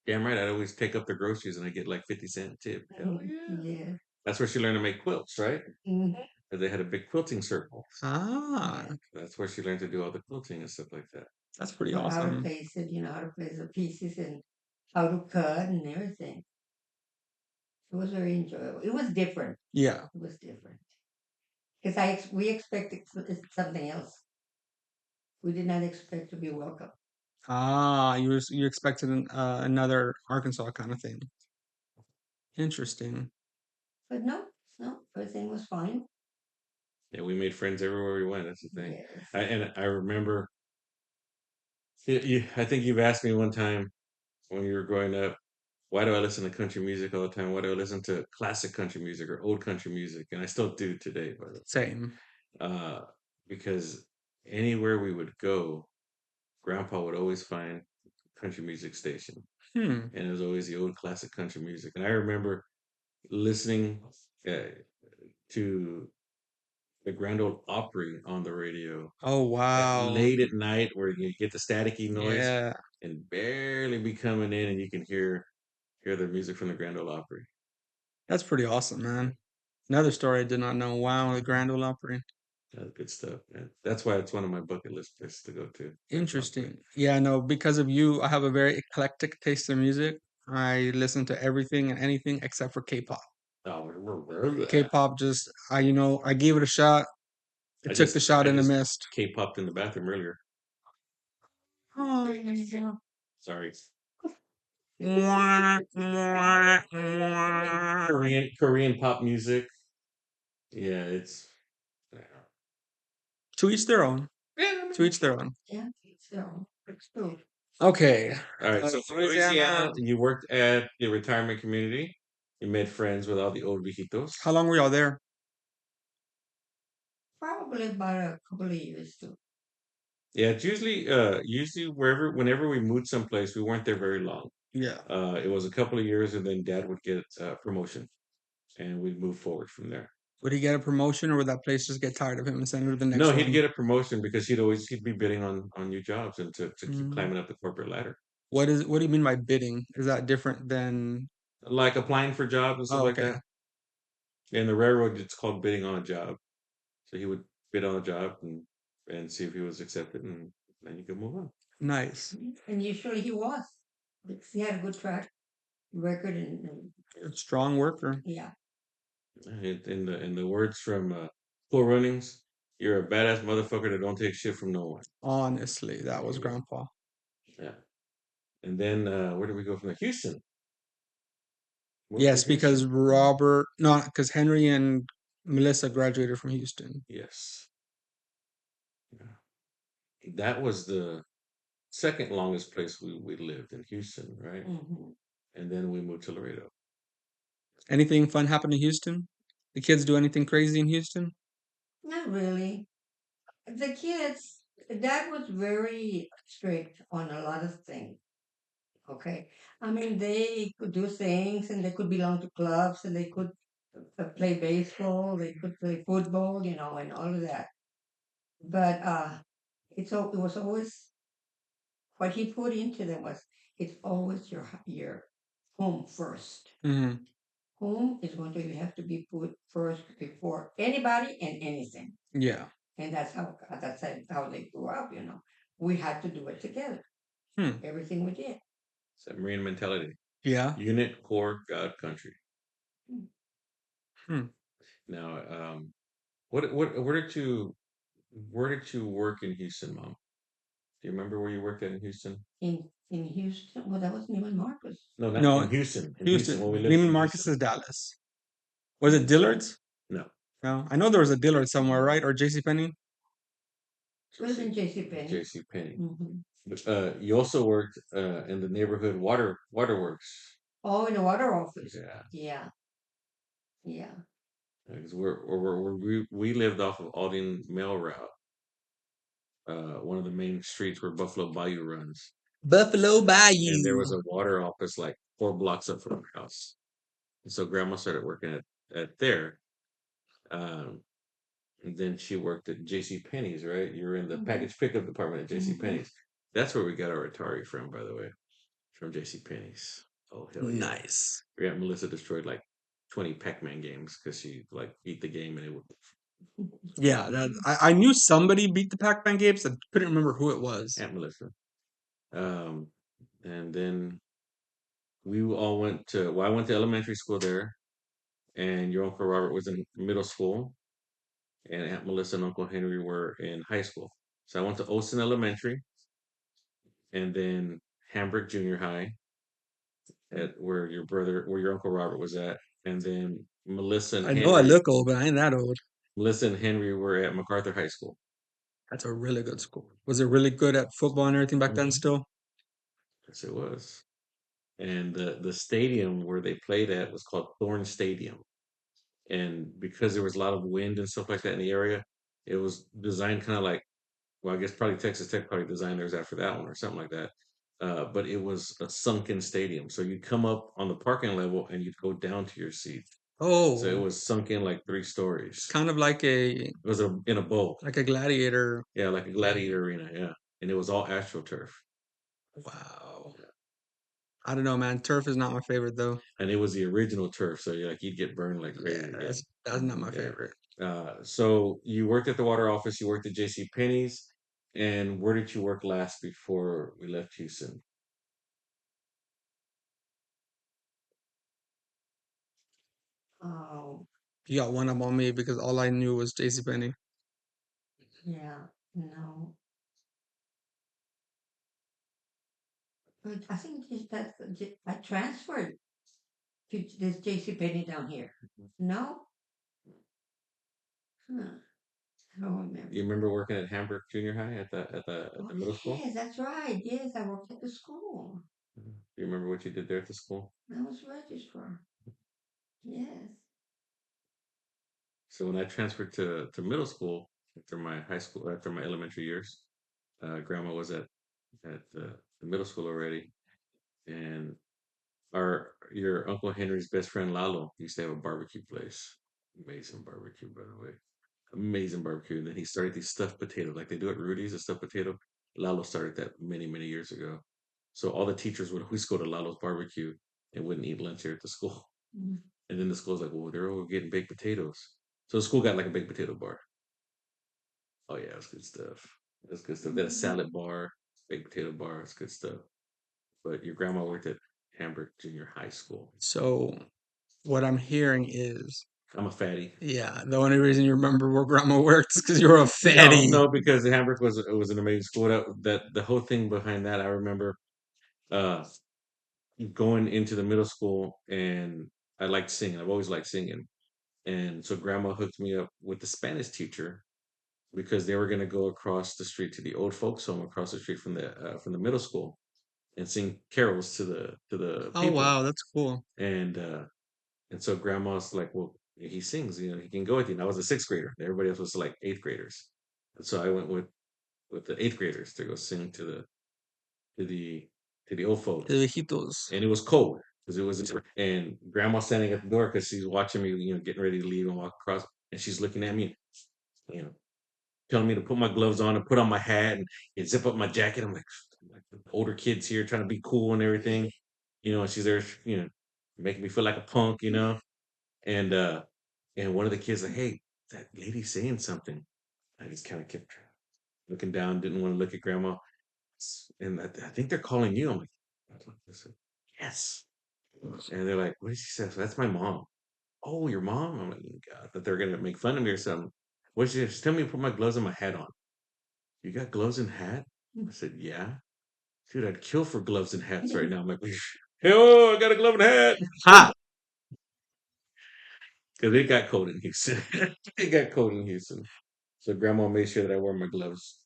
Damn right, I'd always take up the groceries and I get like 50-cent tip. Hell yeah. Yeah. That's where she learned to make quilts, right? Hmm. 'Cause they had a big quilting circle. Ah, That's where she learned to do all the quilting and stuff like that. that's pretty How to awesome. place it, how to place the pieces and how to cut and everything. It was very enjoyable. It was different. Yeah. It was different because we expected something else. We did not expect to be welcome. Ah, you expected another Arkansas kind of thing. Interesting. But no, no, everything was fine. Yeah, we made friends everywhere we went. That's the thing. Yes. And I remember, I think you've asked me one time when you were growing up, why do I listen to country music all the time? Why do I listen to classic country music or old country music? And I still do today, by the way. Same. Uh, because anywhere we would go, Grandpa would always find country music station, Hmm. and it was always the old classic country music. And I remember listening uh, to the Grand Ole Opry on the radio Oh at wow. late at night, where you get the staticky noise Yeah. and barely be coming in, and you can hear the music from the Grand Ole Opry. That's pretty awesome, man. Another story I did not know. Wow, the Grand Ole Opry. Good stuff, man. That's why it's one of my bucket list places to go to. Grand Ole Opry. Interesting. Yeah, no, because of you, I have a very eclectic taste in music. I listen to everything and anything except for K-pop. Oh, K-pop just I gave it a shot. It took the shot I and it just missed. K-popped in the bathroom earlier. Oh. Sorry. To Korean pop music. Yeah, it's each their own. yeah. To each their own. Yeah, so it's true. Okay. All right. So from Louisiana, you worked at the retirement community. You made friends with all the old viejitos. How long were y'all there? Probably about a couple of years too. Yeah, it's usually whenever we moved someplace, we weren't there very long. Yeah. It was a couple of years, and then Dad would get promotion, and we'd move forward from there. Would he get a promotion or would that place just get tired of him and send him to the next No, he'd one? get a promotion because he'd be bidding on new jobs and to keep Mm. climbing up the corporate ladder. What do you mean by bidding? Is that different than Like applying for jobs and stuff Oh, like okay. that. In the railroad, it's called bidding on a job. So he would bid on a job and see if he was accepted, and then you could move on. Nice. And usually he was. Because he had a good track record Strong worker. yeah. In the words from Cool Runnings, you're a badass motherfucker that don't take shit from no one. Honestly, that There was you go. grandpa. Yeah. And then where do we go from there? Houston. Moved to Yes, because Houston. Robert, no, because Henry and Melissa graduated from Houston. Yes. Yeah. That was the second longest place we lived in Houston, right? Hmm. And then we moved to Laredo. Anything fun happened in Houston? The kids do anything crazy in Houston? Not really. The kids, Dad was very strict on a lot of things. Okay. I mean, they could do things and they could belong to clubs and they could play baseball, they could play football, and all of that. But it was always what he put into them was it's always your home first. Hmm. Home is going to have to be put first before anybody and anything. Yeah. And that's how they grew up. We had to do it together. Hmm. Everything we did. It's that Marine mentality. Yeah. Unit, core, God, country. Hmm. Now, where did you work in Houston, Mom? Do you remember where you worked at in Houston? In Houston. Well, that was Neiman Marcus. No, not No, in Houston. In Houston, when we Houston. lived Neiman in Marcus Houston. is Dallas. Was it Dillard's? No, No, I know there was a Dillard somewhere, right? Or J.C. Penney. It was in JCPenney. J.C. Penney. Mm-hmm. You also worked in the neighborhood waterworks. Oh, in the water office. Yeah, Yeah, yeah. because we lived off of Aldine Mail Route, one of the main streets where Buffalo Bayou runs, Buffalo and there Bayou. was a water office like 4 blocks up from our house. And so Grandma started working at there. Um, and then she worked at J.C. Penney's, right? You were in the Mm-hmm. package pickup department at J.C. Mm-hmm. Penney's. That's where we got our Atari from, by the way, from J.C. Penney's. Oh hell yeah! Nice. Yeah, Melissa destroyed like 20 Pac-Man games because she like beat the game and it would. Yeah, I knew somebody beat the Pac-Man games. I couldn't remember who it was. Aunt Melissa. Um, and then we all went to. Well, I went to elementary school there, and your uncle Robert was in middle school, and Aunt Melissa and Uncle Henry were in high school. So I went to Olson Elementary, and then Hamburg Junior High, at where your Uncle Robert was at, and then I know I look old, but I ain't that old. Melissa and Henry were at MacArthur High School. That's a really good school. Was it really good at football and everything back then Mhm. still? Yes, it was. And the stadium where they played at was called Thorn Stadium. And because there was a lot of wind and stuff like that in the area, it was designed kind of like, well, I guess probably Texas Tech probably designed theirs after that one or something like that. But it was a sunken stadium, so you'd come up on the parking level and you'd go down to your seat. So it Oh, was sunk in like 3 it's stories. kind of It was in a bowl. like a gladiator. Yeah, like a gladiator arena. Yeah, and it was all astroturf. Wow. I don't know, man. Turf is not my favorite though. And it was the original turf, so like you'd get burned like Yeah, crazy. Yeah, that's not my yeah. favorite. So you worked at the water office. You worked at J.C. Penney's, and where did you work last before we left Houston? Oh, You got one up on me because all I knew was JCPenney. yeah, no. But I think I transferred to this JC Penney down here. No? Huh. I don't You remember. remember working at Hamburg Junior High at Oh, the middle school? yes, that's right. Yes, I worked at the school. Do you remember what you did there at the school? I was registrar. Yes. So when I transferred to middle school after my elementary years, grandma was at the middle school already, and our your Uncle Henry's best friend Lalo used to have a barbecue place. Amazing barbecue, by the way. Amazing barbecue. And then he started these stuffed potatoes, like they do at Rudy's, a stuffed potato. Lalo started that many, many years ago. So all the teachers would always go to Lalo's barbecue and wouldn't eat lunch here at the school. Mm. And then the school's like, well, they're all getting baked potatoes. So the school got like a baked potato bar. Oh yeah, it's good stuff. That's good stuff. They had a salad bar, baked potato bar. It's good stuff. But your grandma worked at Hamburg Junior High School. So what I'm hearing is, I'm a fatty. yeah, the only reason you remember where grandma worked is because you were a No, fatty. no, because Hamburg was an amazing school. That the whole thing behind that, I remember uh going into the middle school, and I liked singing. I've always liked singing. And so grandma hooked me up with the Spanish teacher because they were going to go across the street to the old folks home across the street from the middle school and sing carols to the Oh people. wow, that's cool. And and so grandma's like, well, he sings, he can go with you. And I was a sixth grader. Everybody else was like eighth graders. And so I went with the eighth graders to go sing to the to the old The folks. viejitos. And it was cold because it was and grandma standing at the door because she's watching me, getting ready to leave and walk across, and she's looking at me, you know, telling me to put my gloves on and put on my hat and zip up my jacket. I'm like older kids here trying to be cool and everything, and she's there, making me feel like a punk, and and one of the kids like, hey, that lady's saying something. I just kind of kept looking down, didn't want to look at grandma. And I think they're calling you. I'm like, I said, yes. And they're like, what did she say? So that's my mom. Oh, your mom? I'm like, God, that they're gonna make fun of me or something. What did she say? Just tell me to put my gloves and my hat on. You got gloves and hat? I said, yeah. Dude, I'd kill for gloves and hats right now. I'm like, hey, oh, I got a glove and hat. Ha! Because it got cold in Houston. It got cold in Houston. So grandma made sure that I wore my gloves,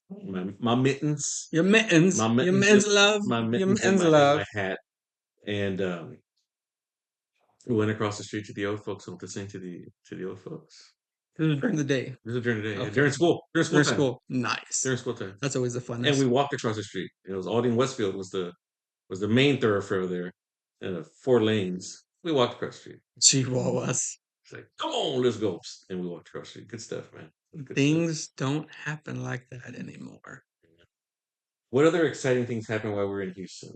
my mittens, my Your mittens, mittens love, my your mittens mittens and love. my hat. And we went across the street to the old folks home to sing to the old folks. This was during the day. This was during the day. Yeah, Okay. during school During time. school. Nice. During school time. That's always the And funnest. we walked across the street. It was Aldine Westfield was the main thoroughfare there. And 4 lanes. We walked across the street. Chihuahuas. It's like, come on, let's go. And we walked across the street. Good stuff, man. Good stuff. Things don't happen like that anymore. What other exciting things happened while we were in Houston?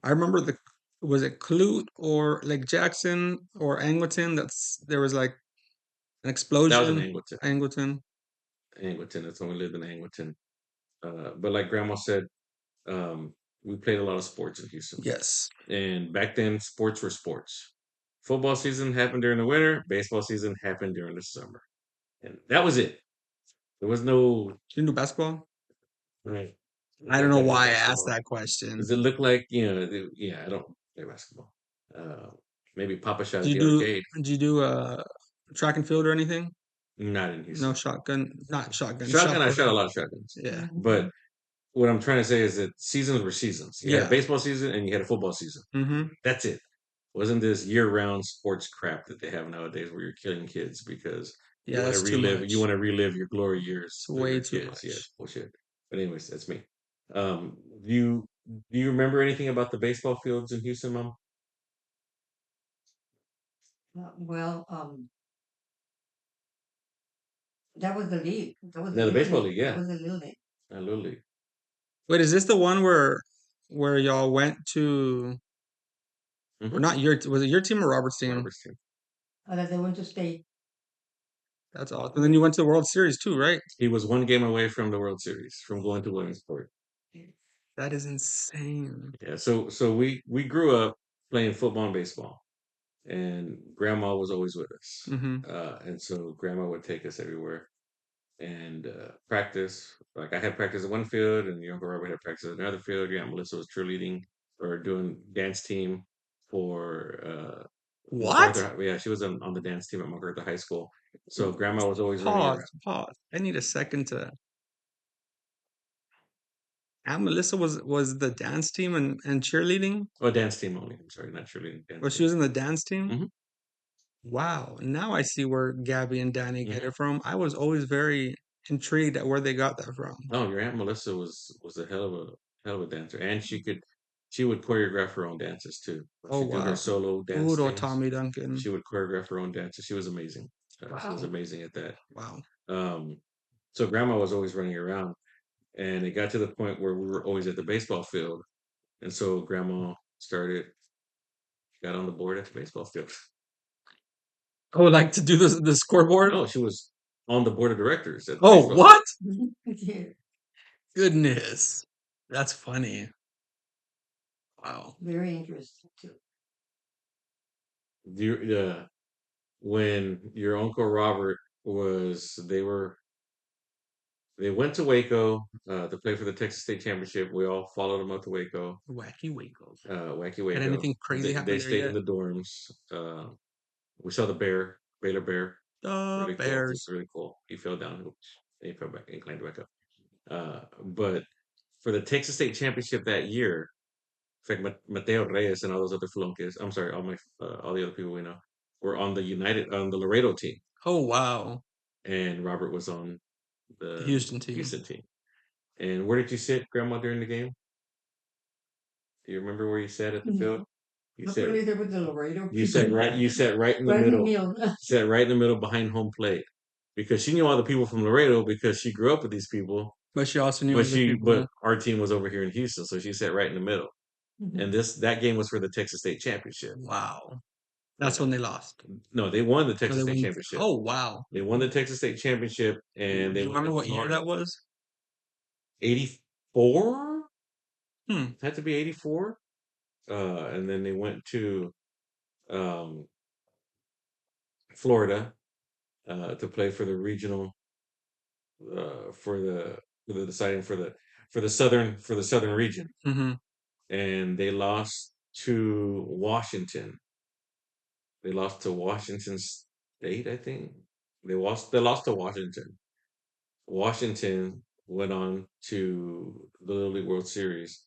I remember was it Clute or Lake Jackson or Angleton? There was like an That was in explosion. Angleton. Angleton. Angleton. That's when we lived in Angleton. But like Grandma said, um, we played a lot of sports in Houston. Yes. And back then, sports were sports. Football season happened during the winter. Baseball season happened during the summer, and that was it. There was no You do basketball? right. I don't I know gotta play why I asked basketball. that question. Does it look like yeah, I don't play basketball. Maybe Papa shot Do at you the do arcade. do you do track and field or anything? Not in No Houston. shotgun, not shotgun, shot Shotgun, I shot a put. lot of shotguns. Yeah. But what I'm trying to say is that seasons were seasons. You had a Yeah. baseball season and you had a football season. Mm-hmm. That's it. Wasn't this year-round sports crap that they have nowadays where you're killing kids because Yeah, that's too you much. want to relive your glory It's years through way your too kids. Yeah, much. it's bullshit. But anyways, that's me. Do you remember anything about the baseball fields in Houston, Mom? Well, that was the league. That was the No, the little baseball league. league, That yeah, was the little league. Little League, Wait, is this the one where y'all went to, or hmm not your, was it your team or Robert's team? Robert's team. That they went to state. That's awesome. And then you went to the World Series too, right? He was one game away from the World Series, from going to Williamsport. That is insane. Yeah, so we grew up playing football and baseball, and Grandma was always with us, Hmm. and so Grandma would take us everywhere and practice. Like I had practice at one field, and your Uncle Robert had practice at another field. Your Aunt Melissa was cheerleading or doing dance team for What? MacArthur. Yeah, she was on the dance team at MacArthur High School. So Grandma was always running Pause, around. pause. I need a second to. Aunt Melissa was the dance team and cheerleading? Oh, dance team only. I'm sorry, not cheerleading. Dance Was she team. was in the dance team? Hmm Wow. Now I see where Gabby and Danny get hmm it from. I was always very intrigued at where they got that from. Oh, your Aunt Melissa was a hell of a dancer, and she would choreograph her own dances too. When Oh she'd do her wow. solo dance Udo things, Tommy Duncan. she would choreograph her own dances. She was amazing. She was Wow. amazing at that. Wow. Um, so Grandma was always running around, and it got to the point where we were always at the baseball field, and so Grandma got on the board at the baseball field. Oh, like to do the scoreboard? No, she was on the board of directors at the Oh, baseball field. what? Yeah, Goodness. That's funny. Wow. very interesting too. Do you, when your Uncle Robert was, they went to Waco to play for the Texas State Championship. We all followed them up to Waco, Wacky Waco. Wacky Had Waco. anything crazy They happen there stayed in yet? the dorms. We saw the bear, Baylor Bear. The Really cool. Bears. Really cool. He fell down. Oops. And he fell back and climbed back up. But for the Texas State Championship that year, in fact, Mateo Reyes and all those other flunkies, I'm sorry, all the other people we know, were on the Laredo team, Oh wow. and Robert was on The the Houston team. Houston team. And where did you sit, Grandma, during the game? Do you remember where you sat at the field? No, You not sat really there with the Laredo you people. sat right you sat right in the Right in the middle. middle. Sat right in the middle behind home plate. Because she knew all the people from Laredo because she grew up with these people. But she also knew other But people. our team was over here in Houston, so she sat right in the middle. And that game was for the Texas State Championship. Wow. That's Uh, when they lost. no, they won the Or Texas they State won. Championship. Oh wow. They won the Texas State Championship, and Do they you went remember to what year Florida. that was? 84 Hmm. had to be 84. And then they went to um, Florida to play for the regional for the deciding for the southern region, Mm-hmm. and they lost to Washington. They lost to Washington State, I think. They lost to Washington. Washington went on to the Little League World Series,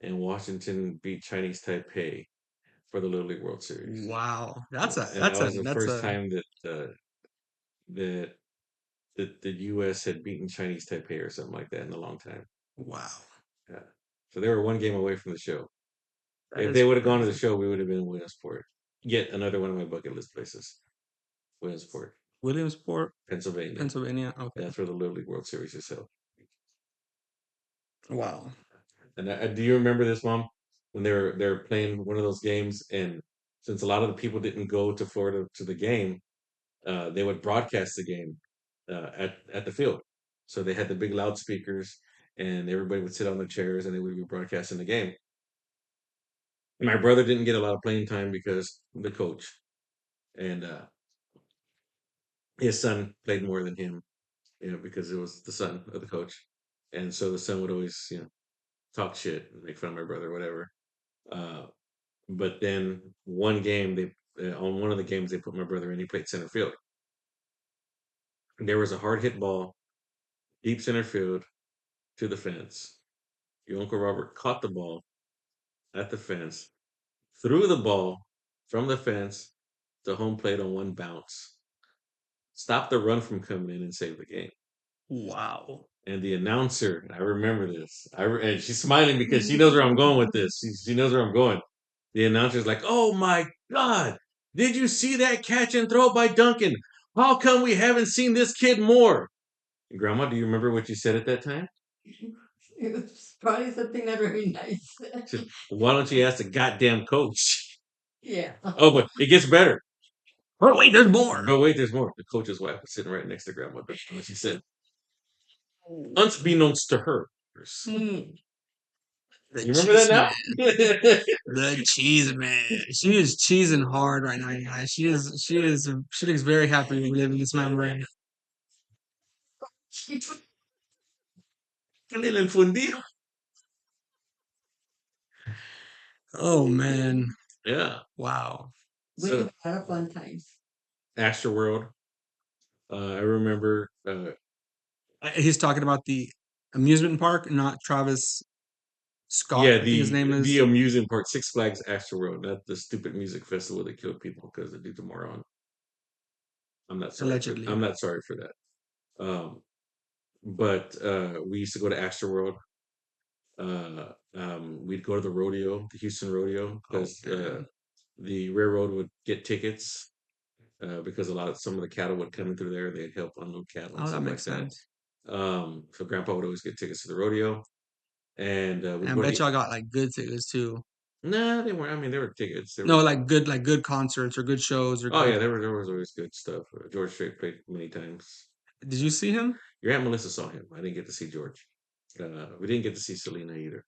and Washington beat Chinese Taipei for the Little League World Series. Wow. And that was the first time that the U.S. had beaten Chinese Taipei or something like that in a long time. wow. Yeah. So they were one game away from the show. That If is they would have gone to the crazy. show, we would have been in Williamsport. Yet another one of my bucket list places, Williamsport, Williamsport, Pennsylvania. Pennsylvania. Okay. That's where the Little League World Series is held. Wow. And do you remember this, Mom? When they're playing one of those games, and since a lot of the people didn't go to Florida to the game, they would broadcast the game at the field. So they had the big loudspeakers, and everybody would sit on the chairs, and they would be broadcasting the game. My brother didn't get a lot of playing time because the coach, and his son played more than him, because it was the son of the coach, and so the son would always, talk shit and make fun of my brother, or whatever. Uh, but then one game, they on one of the games they put my brother in. He played center field. There was a hard hit ball deep center field to the fence. Your Uncle Robert caught the ball at the fence, threw the ball from the fence to home plate on one bounce, stopped the run from coming in, and saved the game. Wow. And the announcer, I remember this. And she's smiling because she knows where I'm going with this. She knows where I'm going. The announcer's like, "Oh my God, Did you see that catch and throw by Duncan? How come we haven't seen this kid more? Grandma, do you remember what you said at that time? It was probably something not very nice. She said, why don't you ask the goddamn coach? Yeah. Oh, but it gets better. Oh wait, there's more. Oh, wait, there's more. The coach's wife was sitting right next to Grandma. And she said, unbeknownst to her. Mm. The You remember that cheese man. now? The cheese man. She is cheesing hard right now, you guys. She looks very happy reliving this memory. A little fundido. Oh man. Yeah. Wow. We had So, a lot of fun times. Astroworld. I remember. He's talking about the amusement park, not Travis Scott. Yeah, I think his name the is. amusement park, Six Flags Astroworld, not the stupid music festival that killed people because the dude's a moron. Allegedly. I'm not sorry for that. But we used to go to Astroworld. We'd go to the rodeo, the Houston rodeo, Oh because man. the railroad would get tickets because some of the cattle would come in through there. They'd help unload cattle and Oh, that stuff like makes that. sense. So Grandpa would always get tickets to the rodeo, and And we'd I go to bet the. y'all got like good tickets too. Nah, they weren't. I mean, they were tickets. They No, were. like good concerts or good shows or Oh good. yeah, there was always good stuff. George Strait played many times. Did you see him? Your Aunt Melissa saw him. I didn't get to see George. We didn't get to see Selena either.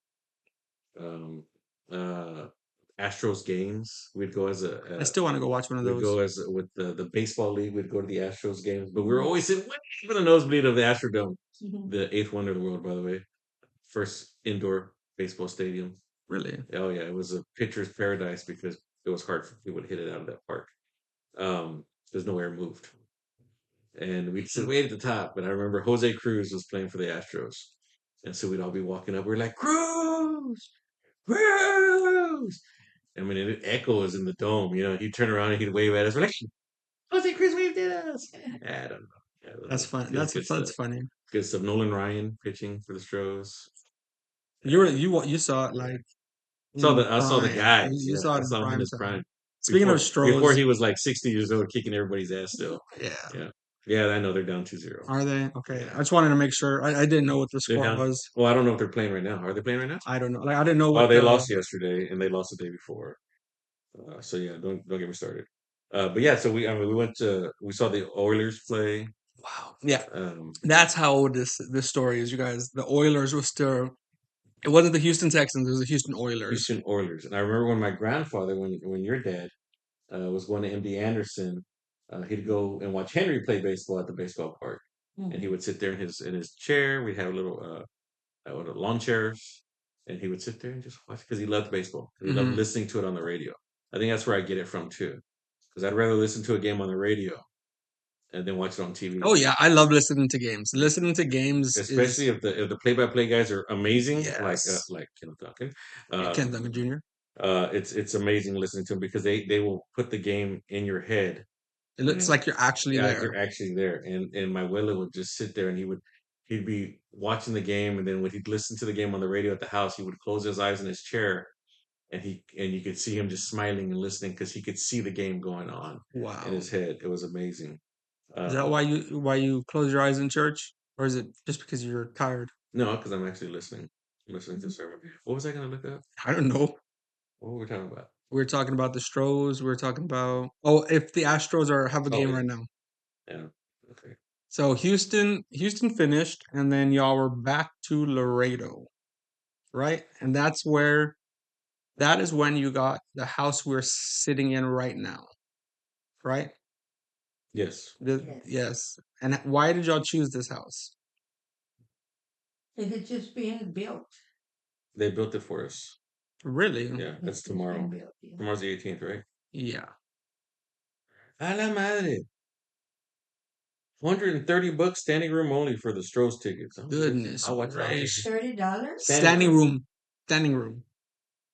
Um, uh, Astros games. We'd go as I still want to go watch one of we'd go those. as with the baseball league. We'd go to the Astros games, but we were always sitting way in the nosebleed of the Astrodome, Mhm. the eighth wonder of the world, by the way. First indoor baseball stadium. Really? Oh yeah, it was a pitcher's paradise because it was hard for people to hit it out of that park. There's no air moved. And we'd sit way at the top. But I remember Jose Cruz was playing for the Astros. And so we'd all be walking up. We're like, Cruz! Cruz! I mean, it echoes in the dome. You know, he'd turn around and he'd wave at us. We're like, Jose Cruz waved at us. I don't know. Yeah, it That's was fun. good, good That's stuff. funny. Good stuff. Nolan Ryan pitching for the Stros. You saw it like in I saw the prime. guys. You Yeah, saw I it in saw him in prime his time. prime Speaking of before Stros, he was like 60 years old, kicking everybody's ass still. yeah. Yeah, yeah, I know they're down 2-0. Are they? Okay. Yeah, I just wanted to make sure. I didn't know what the they're score down. was. Well, I don't know if they're playing right now. Are they playing right now? I don't know. Like I didn't know Oh, what they the. lost yesterday and they lost the day before. So yeah, don't get me started. But yeah, so I mean, we saw the Oilers play. Wow. Yeah. Um, That's how old this story is, you guys. The Oilers were still. It wasn't the Houston Texans. It was the Houston Oilers. Houston Oilers, and I remember when my grandfather, when your dad was going to MD Anderson, he'd go and watch Henry play baseball at the baseball park, and he Mhm. would sit there in his chair. We'd have a little what are lawn chairs, and he would sit there and just watch because he loved baseball. He loved Hmm. listening to it on the radio. I think that's where I get it from too, because I'd rather listen to a game on the radio and then watch it on TV. Oh yeah, I love listening to games. Listening to games Especially is if the play by play guys are amazing, yes. like Duncan. Ken Duncan Jr. It's amazing listening to them because they will put the game in your head It looks and like you're actually yeah, like there. you're actually there. And my Willow would just sit there and he'd be watching the game, and then when he'd listen to the game on the radio at the house, he would close his eyes in his chair, and you could see him just smiling and listening because he could see the game going on in Wow. his head. It was amazing. Is that Uh, why you close your eyes in church, or is it just because you're tired? no, because I'm actually listening. I'm listening to the sermon. What was I going to look up? I don't know. What were we talking about? We are talking about the Stros. We are talking about if the Astros are have a Oh game yeah, right now. yeah. Okay. So Houston finished, and then y'all were back to Laredo, right? And that is when you got the house we're sitting in right now, right? Yes, Yes. Yes. And why did y'all choose this house? It had just been built. they built it for us. Really? Yeah, that's It's just been tomorrow. built. Yeah. Tomorrow's the 18th, right? Yeah. A la madre. $130 standing room only for the Stros tickets. Oh, good. Goodness I'll watch it on TV. gracious. $30? Standing room. Standing room.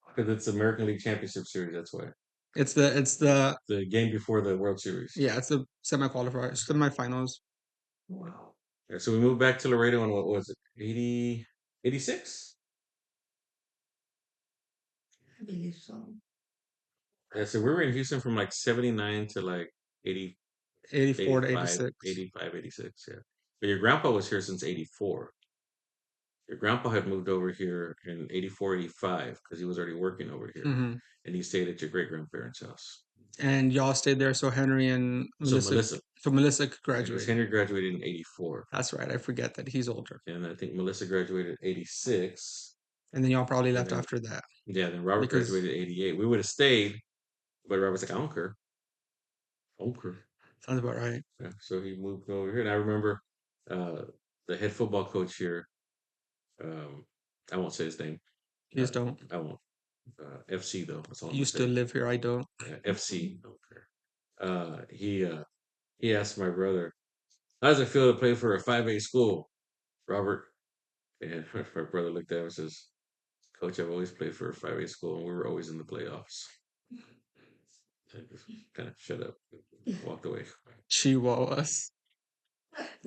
Because it's the American League Championship Series. That's why. It's the The game before the World Series. yeah, it's the semi-qualifiers, semifinals. Wow. Yeah, so we moved back to Laredo in what was it? 80, 86? I believe so. Yeah, so we were in Houston from like 79 to like 80, 84 to 85, 86. 85, 86. Yeah. But your grandpa was here since 84. Your grandpa had moved over here in 84, 85 because he was already working over here. Hmm. And he stayed at your great grandparents' house. And y'all stayed there so Henry and So Melissa, Melissa, so Melissa could yeah, because graduate. Henry graduated in 84. That's right. I forget that he's older. And I think Melissa graduated 86. And then y'all probably And left then, after that yeah, then Robert because graduated 88. We would have stayed, but Robert's like, I don't care. I don't care. sounds about right. Yeah, so he moved over here. And I remember uh, the head football coach here, um, I won't say his name. You just don't. I won't. FC, though. That's all I'm You going to say. still live here. I don't. FC. I don't care. He asked my brother, how does it feel to play for a 5A school, Robert? And my brother looked at him and says, Coach, I've always played for a 5A school, and we were always in the playoffs. I just kind of shut up, walked away. Chihuahuas.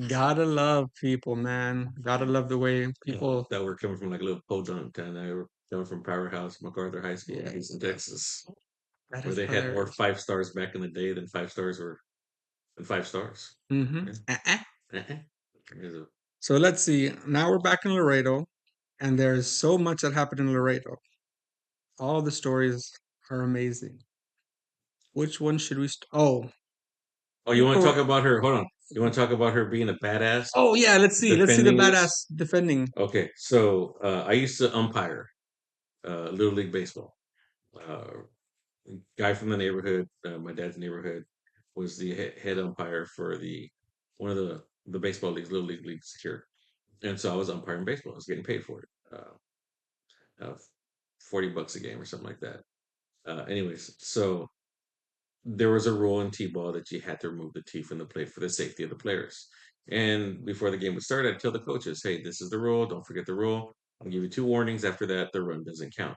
Gotta love people, man. Gotta love the way people. That were coming from like a little podunk town. They were coming from Powerhouse, MacArthur High School in Yeah, Houston, Texas, that where is they had more hilarious. 5 stars back in the day than 5 stars were than 5 stars. Mm-hmm. Yeah. Uh-uh. There's a- So let's see. Now we're back in Laredo, and there's so much that happened in Laredo. All the stories are amazing. Which one should we? Oh, Oh, you want to talk remember? about her? Hold on. You want to talk about her being a badass, Oh yeah, let's see. Let's see the defending badass this? defending. Okay, so I used to umpire Little League Baseball. Uh, Guy from the neighborhood, my dad's neighborhood, was the head umpire for the one of the baseball leagues, Little League leagues here, and so I was umpiring baseball. I was getting paid for it, uh, $40 a game or something like that. Anyways, so there was a rule in T-ball that you had to remove the tee from the plate for the safety of the players. And before the game would start, I'd tell the coaches, "Hey, this is the rule. Don't forget the rule. I'll give you 2 warnings. After that, the run doesn't count."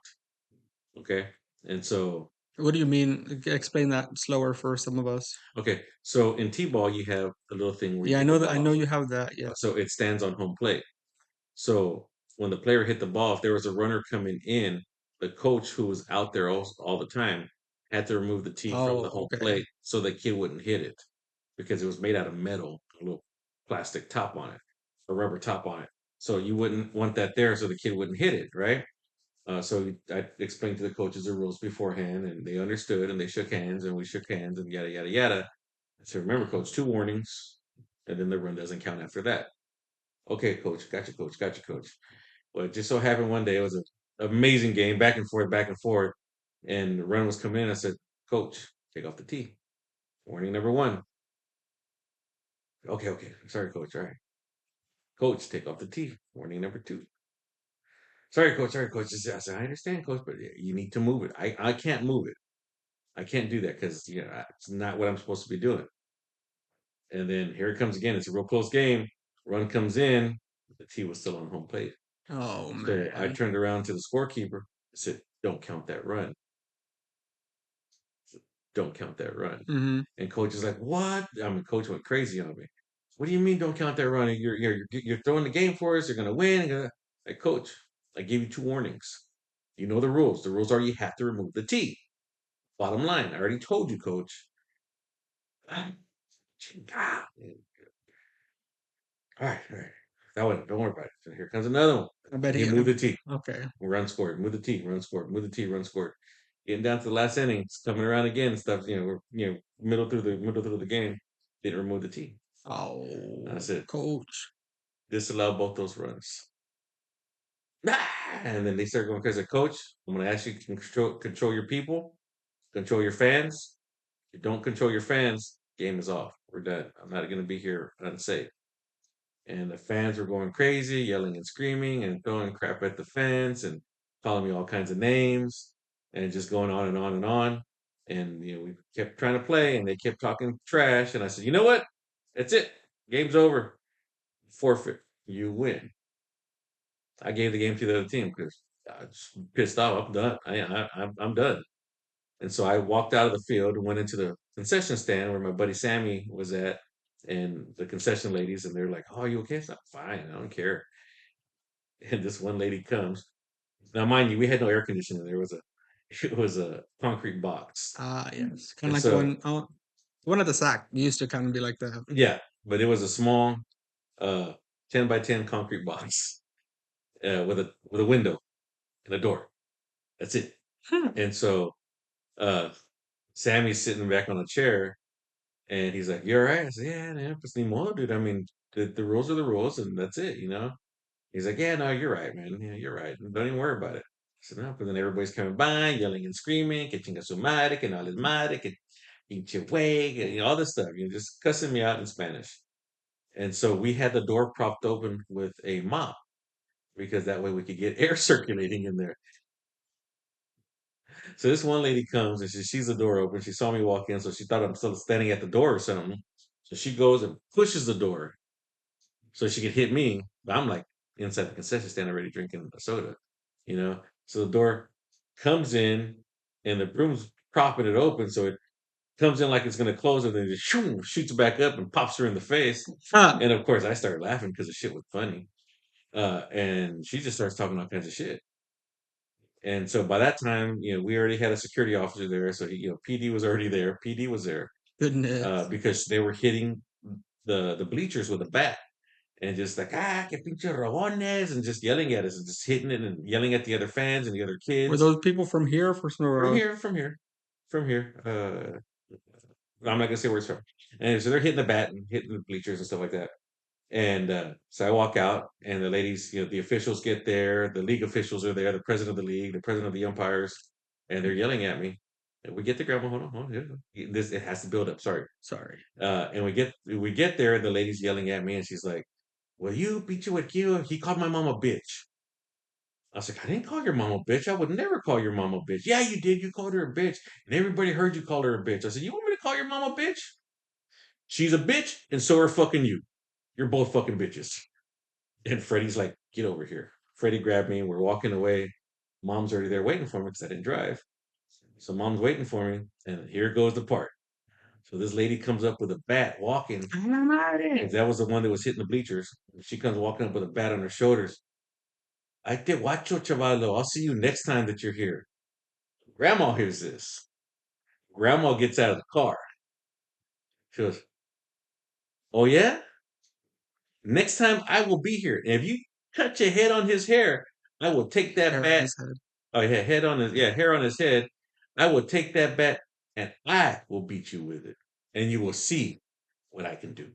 Okay, and so What do you mean? Explain that slower for some of us. okay, so in T-ball, you have a little thing where you Yeah, I hit the know that. ball I know off you of. have that. Yeah. So it stands on home plate. So when the player hit the ball, if there was a runner coming in, the coach who was out there all the time had to remove the tee from the Oh, home okay. plate so the kid wouldn't hit it because it was made out of metal, a little plastic top on it, a rubber top on it. So you wouldn't want that there so the kid wouldn't hit it, right? So I explained to the coaches the rules beforehand, and they understood, and they shook hands, and we shook hands, and yada yada yada. I said, "Remember, coach, 2 warnings, and then the run doesn't count after that." Okay, coach, gotcha, coach, gotcha, coach. Well, it just so happened one day it was an amazing game, back and forth, and the run was coming in. I said, "Coach, take off the tee. Warning number one." Okay, okay, sorry, coach. All right, coach, take off the tee. Warning number two. Sorry, coach. Sorry, coach. I said, I understand, coach, but you need to move it. I can't move it. I can't do that because it's not what I'm supposed to be doing. And then here it comes again. It's a real close game. Run comes in. The tee was still on home plate. Oh So I man. turned around to the scorekeeper. I said, "Don't count that run. Don't count that run." Mm-hmm. And coach is like, "What?" I mean, coach went crazy on me. "What do you mean don't count that run? You're throwing the game for us. You're gonna win." Like, coach, I gave you 2 warnings. You know the rules. The rules are you have to remove the tee. Bottom line, I already told you, coach. Ah, all right. That one, don't worry about it. So here comes another one. I bet He he. moved the tee. Okay. Run scored. Move the tee. Run scored. Move the tee. Run scored. Getting down to the last inning, it's coming around again. And stuff. We're middle through the game. Didn't remove the tee. I Oh, said coach. disallow both those runs. And then they start going crazy. Coach, I'm going to ask you to control your people, control your fans. If you don't control your fans, game is off. We're done. I'm not going to be here unsafe. And the fans were going crazy, yelling and screaming and throwing crap at the fence and calling me all kinds of names and just going on and on and on. And we kept trying to play and they kept talking trash. And I said, you know what? That's it. Game's over. Forfeit. You win. I gave the game to the other team because I was pissed off. I'm done. I'm done. And so I walked out of the field and went into the concession stand where my buddy Sammy was at, and the concession ladies, and they're like, "Oh, are you okay?" I said, "Fine, I don't care." And this one lady comes. Now, mind you, we had no air conditioning. There was a It was a concrete box, Ah, yes. Kind and of like the so one at the sack used to kind of be like that. yeah, but it was a small uh 10 by 10 concrete box with a window and a door. That's it. Hmm. And so uh Sammy's sitting back on a chair and he's like, "You all right?" I said, "Yeah, man, pues ni modo, dude. I mean, the rules are the rules and that's it, you know?" He's like, "Yeah, no, you're right, man. Yeah, you're right. Don't even worry about it." I said, "No," but then everybody's coming by, yelling and screaming, que chinga su madre, que no les madre, que pinche güey, you know, all this stuff, you know, just cussing me out in Spanish. And so we had the door propped open with a mop because that way we could get air circulating in there. So this one lady comes and she sees the door open. She saw me walk in, so she thought I'm still standing at the door or something. So she goes and pushes the door so she could hit me. But I'm like inside the concession stand already drinking a soda, you know. So the door comes in and the broom's propping it open, so it comes in like it's gonna close, and then just shoots back up and pops her in the face. Huh. And of course, I started laughing because the shit was funny. And she just starts talking all kinds of shit. And so by that time, you know, we already had a security officer there. So he, you know, PD was already there. PD was there Goodness. because they were hitting the bleachers with a bat and just like que pinche robones and just yelling at us and just hitting it and yelling at the other fans and the other Were kids those people from here or from somewhere from else? here, from here, from here. I'm not gonna say where it's from. And so they're hitting the bat and hitting the bleachers and stuff like that. And so I walk out, and the ladies, you know, the officials get there, the league officials are there, the president of the league, the president of the umpires, and they're yelling at me. And we get to grandma, hold on, this it has to build up. Sorry. Sorry. And we get there, and the lady's yelling at me, and she's like, "Well, you beat you with Q. He called my mom a bitch." I was like, "I didn't call your mom a bitch. I would never call your mom a bitch." "Yeah, you did. You called her a bitch, and everybody heard you call her a bitch." I said, "You want me to call your mom a bitch? She's a bitch, and so are fucking you. You're both fucking bitches." And Freddie's like, "Get over here." Freddie grabbed me and we're walking away. Mom's already there waiting for me because I didn't drive. So mom's waiting for me. And here goes the part. So this lady comes up with a bat walking. And that was the one that was hitting the bleachers. She comes walking up with a bat on her shoulders. "I te guacho, chavalo. I'll see you next time that you're here." Grandma hears this. Grandma gets out of the car. She goes, "Oh, yeah? Next time I will be here. And if you cut your head on his hair, I will take that Hair on bat." his head. Oh, yeah, head on his hair on his head. "I will take that bat and I will beat you with it. And you will see what I can do.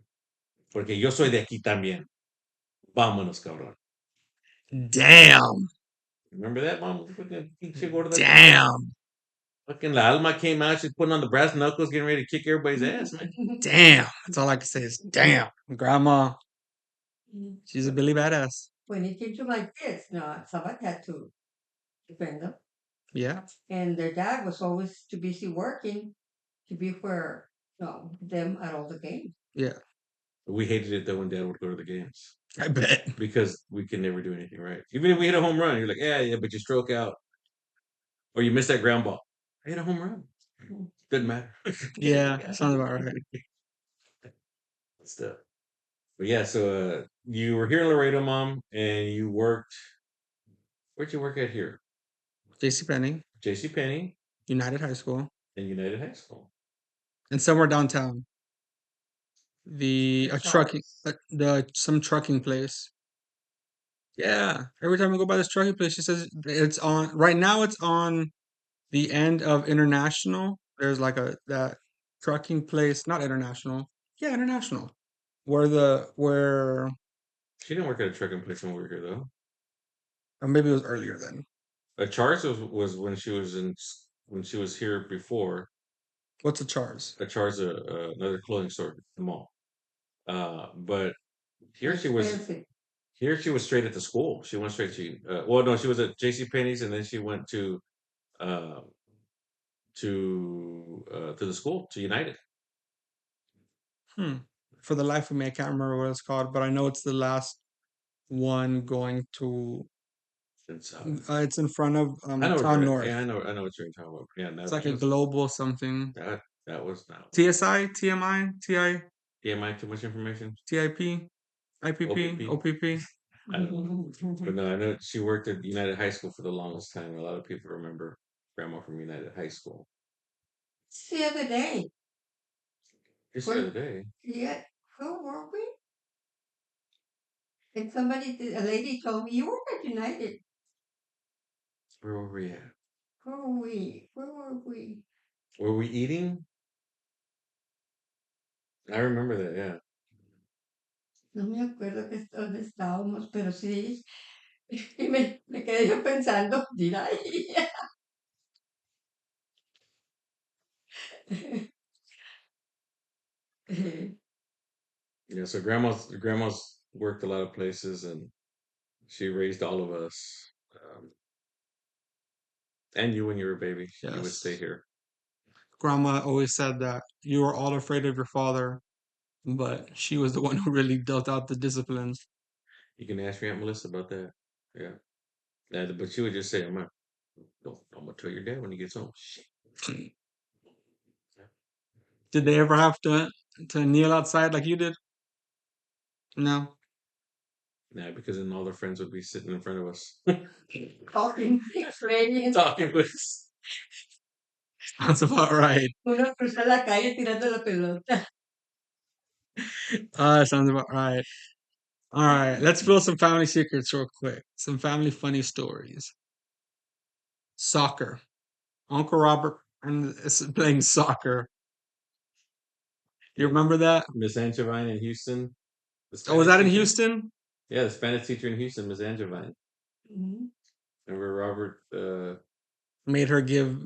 Porque yo soy de aquí también. Vámonos, cabrón." Damn. Remember that, mom? Fucking pinche gorda esta. Damn. Fucking La Alma came out. She's putting on the brass knuckles, getting ready to kick everybody's ass, man. Damn. That's all I can say is damn. Grandma, she's a Billy badass. When it came to my kids, no, somebody had to defend them. Yeah. And their dad was always too busy working to be where, no, them at all the games. Yeah. We hated it though when dad would go to the games I bet. because we could never do anything right. Even if we hit a home run, you're like, yeah, yeah, but you stroke out or you miss that ground ball. I hit a home run. Doesn't matter. Yeah. Sounds about right. Stuff. But yeah, so you were here in Laredo, mom, and you worked. Where'd you work at here? JC Penney, J.C. Penney United High School, and United High School. and somewhere downtown. The The a trucking Charles. the some trucking place. Yeah. Every time I go by this trucking place, she says it's on right now it's on the end of International. There's like a that trucking place, not International. Yeah, International. Where She didn't work at a trucking place when we were here, though. or maybe it was earlier then. Charles was when she was here before. What's a Char's? A Charles, another clothing store at the mall. But here she was. Expensive. Here she was straight at the school. She went straight to. Well, no, she was at J.C. Penney's, and then she went uh, to the school to United. Hmm. For the life of me, I can't remember what it's called, but I know it's the last one going to. Since It's in front of I know what Town you're. North. Yeah, I know what you're talking about. Yeah, It's no, like a global something. that was not TSI, TMI, TI, TMI. Too much information. TIP, IPP, OPP. OPP. I don't know. But no, I know she worked at United High School for the longest time. A lot of people remember grandma from United High School. It's the other day. Just the other day. Yeah, who were we? And a lady told me, you were at United. Where were we at? Where were we? Where were we? Were we eating? I remember that, yeah. No me acuerdo dónde estábamos, pero sí. Y me quedé yo pensando, mira, Yeah, so grandma's worked a lot of places, and she raised all of us. And you when you were a baby, you would stay Yes. here. Grandma always said that you were all afraid of your father, but she was the one who really dealt out the discipline. You can ask your Aunt Melissa about that. Yeah. But she would just say, I'm gonna tell your dad when he gets home. Shit. Did they ever have to kneel outside like you did? No. Nah, because then all their friends would be sitting in front of us. talking, explaining. Talking with us. That's about right. Uno cruza la calle tirando la pelota. Sounds about right. All right, let's fill some family secrets real quick. Some family funny stories. Soccer. Uncle Robert is playing soccer. You remember that? Miss Angevine in Houston. Oh, was that in Houston? Yeah, the Spanish teacher in Houston, Miss Angevine. Mm-hmm. Remember Robert Made her give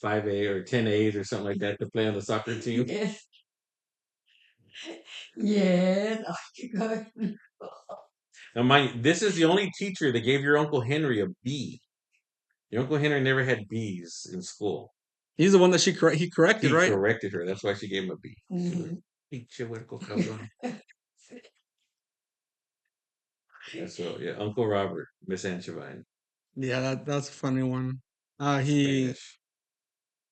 5A or 10A's or something like that to play on the soccer team? Yes. Yes. Oh, God. Now, this is the only teacher that gave your Uncle Henry a B. Your Uncle Henry never had B's in school. he's the one that he corrected, He right? corrected her. That's why she gave him a B. Mhm. Pinche huerco cabrón. Yeah, so yeah, Uncle Robert, Miss Angevine, Yeah, that's a funny one. He Spanish.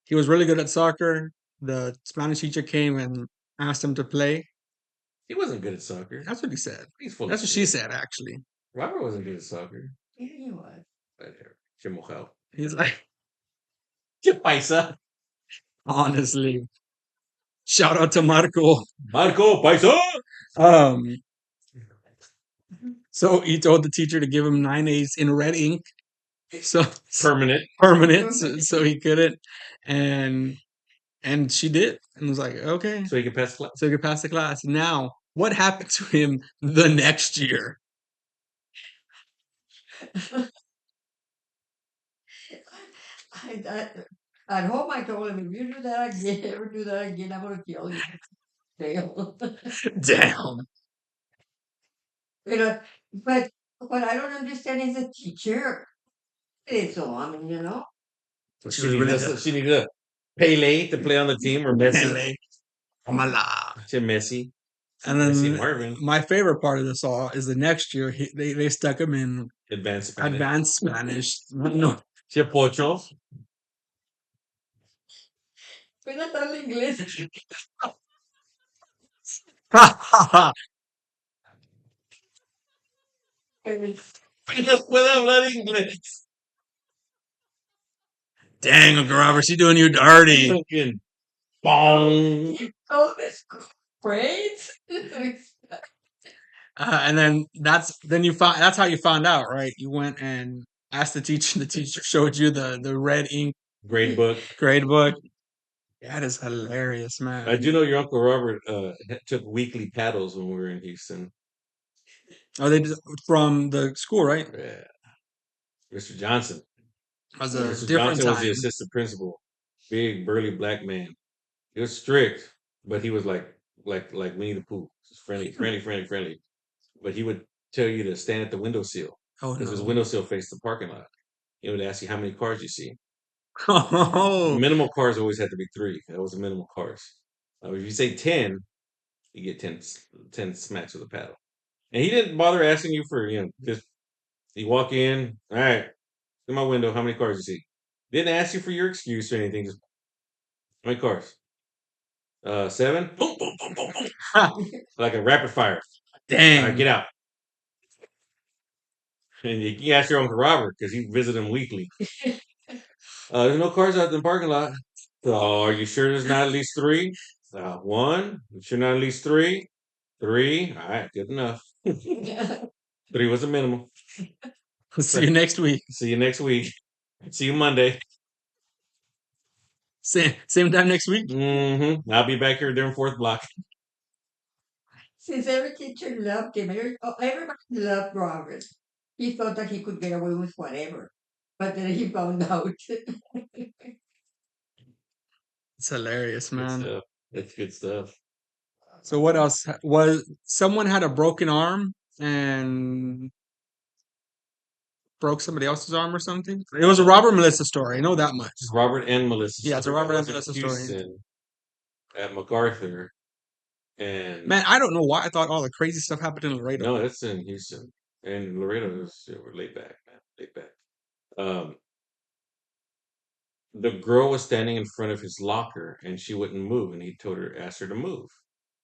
he was really good at soccer. The Spanish teacher came and asked him to play. He wasn't good at soccer. That's what he said. He's full That's of what she shit. said, actually. Robert wasn't good at soccer. Yeah, he was. Che mojado. He's like, Che paisa. honestly, shout out to Marco. Marco Paisa. Um, so he told the teacher to give him 9 A's in red ink. So Permanent. permanent, so he couldn't, and she did, and was like, okay, So he could pass class. so he could pass the class. Now, what happened to him the next year? I, at home, I told him, if you do that again, ever do that again, I'm going to kill you. Dale. Damn. You know, but what I don't understand is the teacher. It's so, I mean, She was really good. She needed a Pele to play on the team or Messi. Pele. Kamala. To Messi. And Messi then Marvin. my favorite part of this all is the next year they stuck him in Advanced Spanish. No. Che Pocho. Puede hablar inglés. Puede hablar inglés. Dang, Uncle Robert, she doing you dirty. Fucking bong. Oh, this great. And then that's how you found out, right? You went and asked the teacher. The teacher showed you the red ink Grade book. grade book. That is hilarious, man. I do know your Uncle Robert took weekly paddles when we were in Houston. Oh, they did from the school, right? Yeah. Mr. Johnson. Was a Mr. different Johnson was the time. assistant principal. Big burly black man. He was strict, but he was like Winnie the Pooh. Just friendly. But he would tell you to stand at the windowsill Oh because his no. windowsill faced the parking lot. He would ask you how many cars you see. Oh, Minimal cars always had to be 3. That was the minimal cars. If you say 10, you get 10 smacks with a paddle. And he didn't bother asking you for, just you walk in, all right, in my window, how many cars you see? Didn't ask you for your excuse or anything. Just how many cars? 7. Boom, boom, boom, boom, boom. Like a rapid fire. dang. All right, get out. And you ask your Uncle Robert because he visited him weekly. There's no cars out in the parking lot. So, are you sure there's not at least three? One. You sure not at least three? Three. All right, good enough. Three was the minimum. See you next week. See you next week. See you Monday. Same time next week. I'll be back here during fourth block. Since every teacher loved him, everybody loved Robert. He thought that he could get away with whatever, but then he found out. It's hilarious, Good man. stuff. That's good stuff. So what else was someone had a broken arm and broke somebody else's arm or something? It was a Robert Melissa story. I know that much. Robert and Melissa. Yeah, it's a story. Robert That and was in Melissa story. Houston at MacArthur, and Man, I don't know why I thought all the crazy stuff happened in Laredo. no, that's in Houston. And Laredo is we're laid back, man. Laid back. Um, the girl was standing in front of his locker and she wouldn't move, and he asked her to move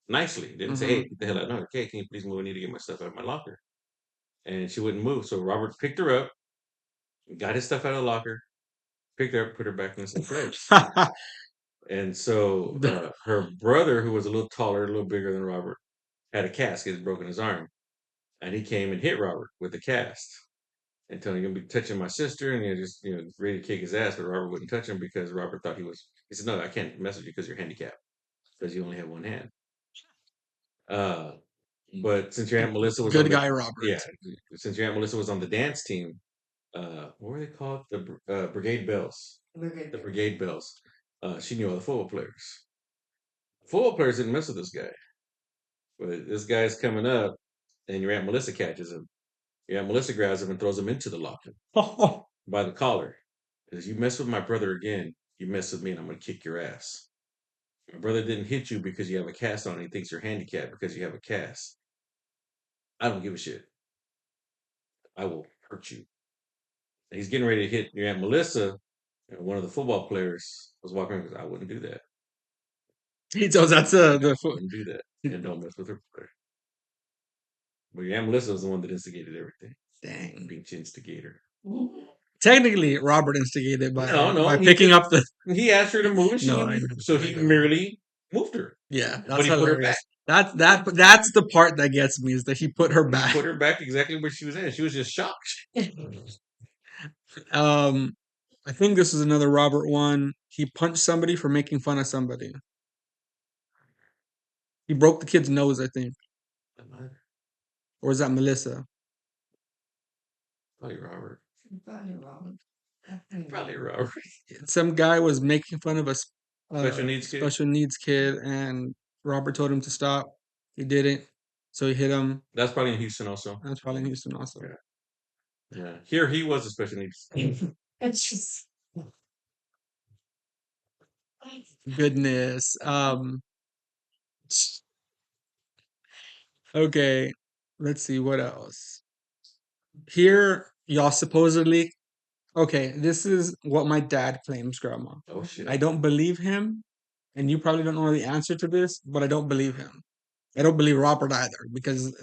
nicely. Didn't say, "Hey, Hmm. get the hell out!" No, okay, can you please move? I need to get my stuff out of my locker. And she wouldn't move, so Robert picked her up, got his stuff out of the locker, picked her up, put her back in the same place. And so her brother, who was a little taller, a little bigger than Robert, had a cast. He had broken his arm, and he came and hit Robert with the cast and told him, "You're gonna be touching my sister," and ready to kick his ass, but Robert wouldn't touch him because Robert thought he was. He said, "No, I can't mess with you because you're handicapped because you only have one hand." Uh, but since your aunt Melissa was on Good the guy, Robert. yeah, since your aunt Melissa was on the dance team, what were they called? The Brigade Bells. The Brigade Bells. She knew all the football players. Football players didn't mess with this guy, but this guy's coming up, and your aunt Melissa catches him. Your aunt Melissa grabs him and throws him into the locker by the collar. Says, "You mess with my brother again, you mess with me, and I'm gonna kick your ass. My brother didn't hit you because you have a cast on. He thinks you're handicapped because you have a cast. I don't give a shit. I will hurt you." And he's getting ready to hit your aunt Melissa, and one of the football players was walking around and goes, "I wouldn't do that. He tells that's I wouldn't do that. And don't mess with her brother." But your aunt Melissa was the one that instigated everything. Dang. Beach instigator. Technically, Robert instigated by No, picking up the. He asked her to move, and No, so he merely moved her. Yeah, But that's he put her hilarious. back. That's the part that gets me is that he put her He back. put her back exactly where she was in. She was just shocked. I think this is another Robert one. He punched somebody for making fun of somebody. He broke the kid's nose, I think. Or is that Melissa? Probably Robert. Probably Robert. Probably Robert. Some guy was making fun of a Special needs kid. and Robert told him to stop. He didn't, so he hit him. That's probably in Houston also. That's probably in Houston also. Yeah. Yeah. Here he was a special needs. It's just Goodness. Okay. Let's see what else. Here, y'all supposedly. Okay, this is what my dad claims, Grandma. Oh shit. I don't believe him, and you probably don't know the answer to this, but I don't believe him. I don't believe Robert either because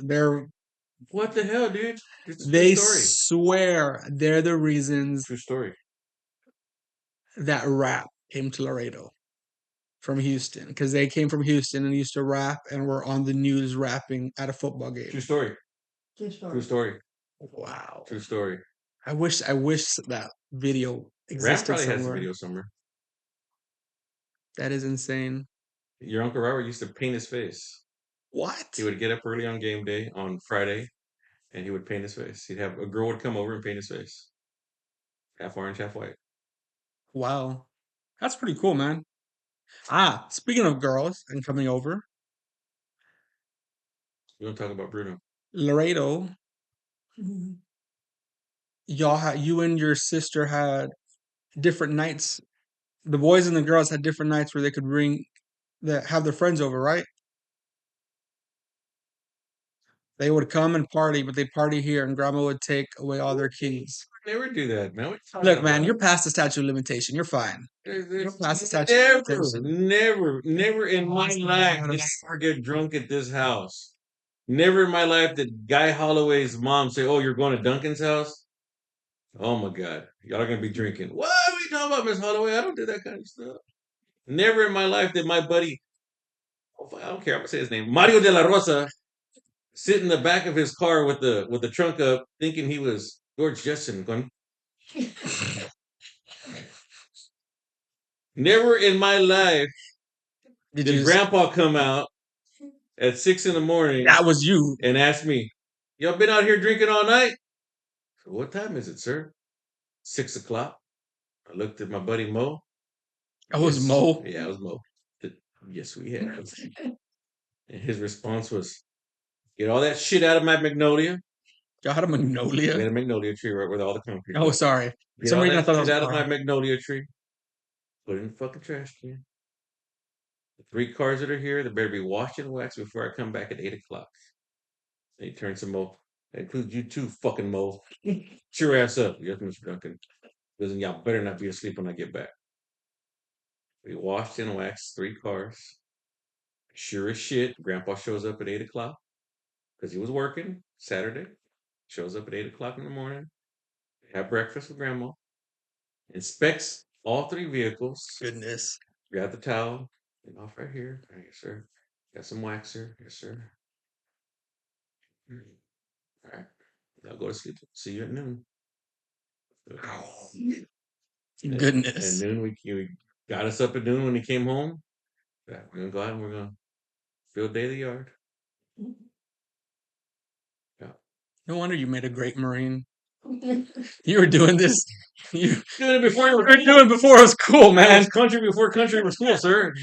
What the hell, dude? It's a they true story. swear they're the reasons True story. that rap came to Laredo from Houston because they came from Houston and used to rap and were on the news rapping at a football game. True story. true story. True story. Wow. True story. I wish that video Rap existed probably has a somewhere. video somewhere. That is insane. Your Uncle Robert used to paint his face. What? He would get up early on game day on Friday, and he would paint his face. He'd have a girl would come over and paint his face, half orange, half white. Wow. That's pretty cool, man. Speaking of girls and coming over, You don't talk about Bruno. Laredo, Mhm. you and your sister had different nights. The boys and the girls had different nights where they could have their friends over, right? They would come and party, but they'd party here, and Grandma would take away all their keys. Never do that, man. What you talking Look, man, about? you're past the statute of limitation. You're fine. You're past the statute of Never in my life did I ever get drunk at this house. Never in my life did Guy Holloway's mom say, "Oh, you're going to Duncan's house." Oh my God, y'all are gonna be drinking. What are we talking about, Miss Holloway? I don't do that kind of stuff. Never in my life did my buddy, I don't care, I'm gonna say his name, Mario de la Rosa, sit in the back of his car with the trunk up, thinking he was George Jetson. Going, never in my life did Grandpa come out at 6 in the morning That was you. and ask me, "Y'all been out here drinking all night?" So, what time is it, sir? 6 o'clock. I looked at my buddy Mo. That was Mo. Yeah, it was Mo. Yes, we have. And his response was, "Get all that shit out of my magnolia." Y'all had a We magnolia. had a magnolia tree right where all the concrete Oh, was. sorry. For Get some all reason I that thought that shit was a out of my car. magnolia tree. Put it in the fucking trash can. The 3 cars that are here, they better be washed and waxed before I come back at 8 o'clock. And he turns to Mo. That includes you too, fucking Mo. Shut your ass up. Yes, Mr. Duncan. Because y'all better not be asleep when I get back. We washed and waxed 3 cars. Sure as shit, Grandpa shows up at 8 o'clock because he was working Saturday. Shows up at 8 o'clock in the morning. Have breakfast with Grandma. Inspects all 3 vehicles. Goodness. Grab the towel. And off right here. All right, yes, sir. Got some waxer. Yes, sir. All right. Now go to sleep. See you at noon. At Goodness. noon, we got us up at noon when he came home. Yeah, we're gonna go out and we're gonna field day the yard. Yeah. No wonder you made a great Marine. You were doing this. You Doing it before you were doing it before it was cool, man. man. Was country before country was cool, sir.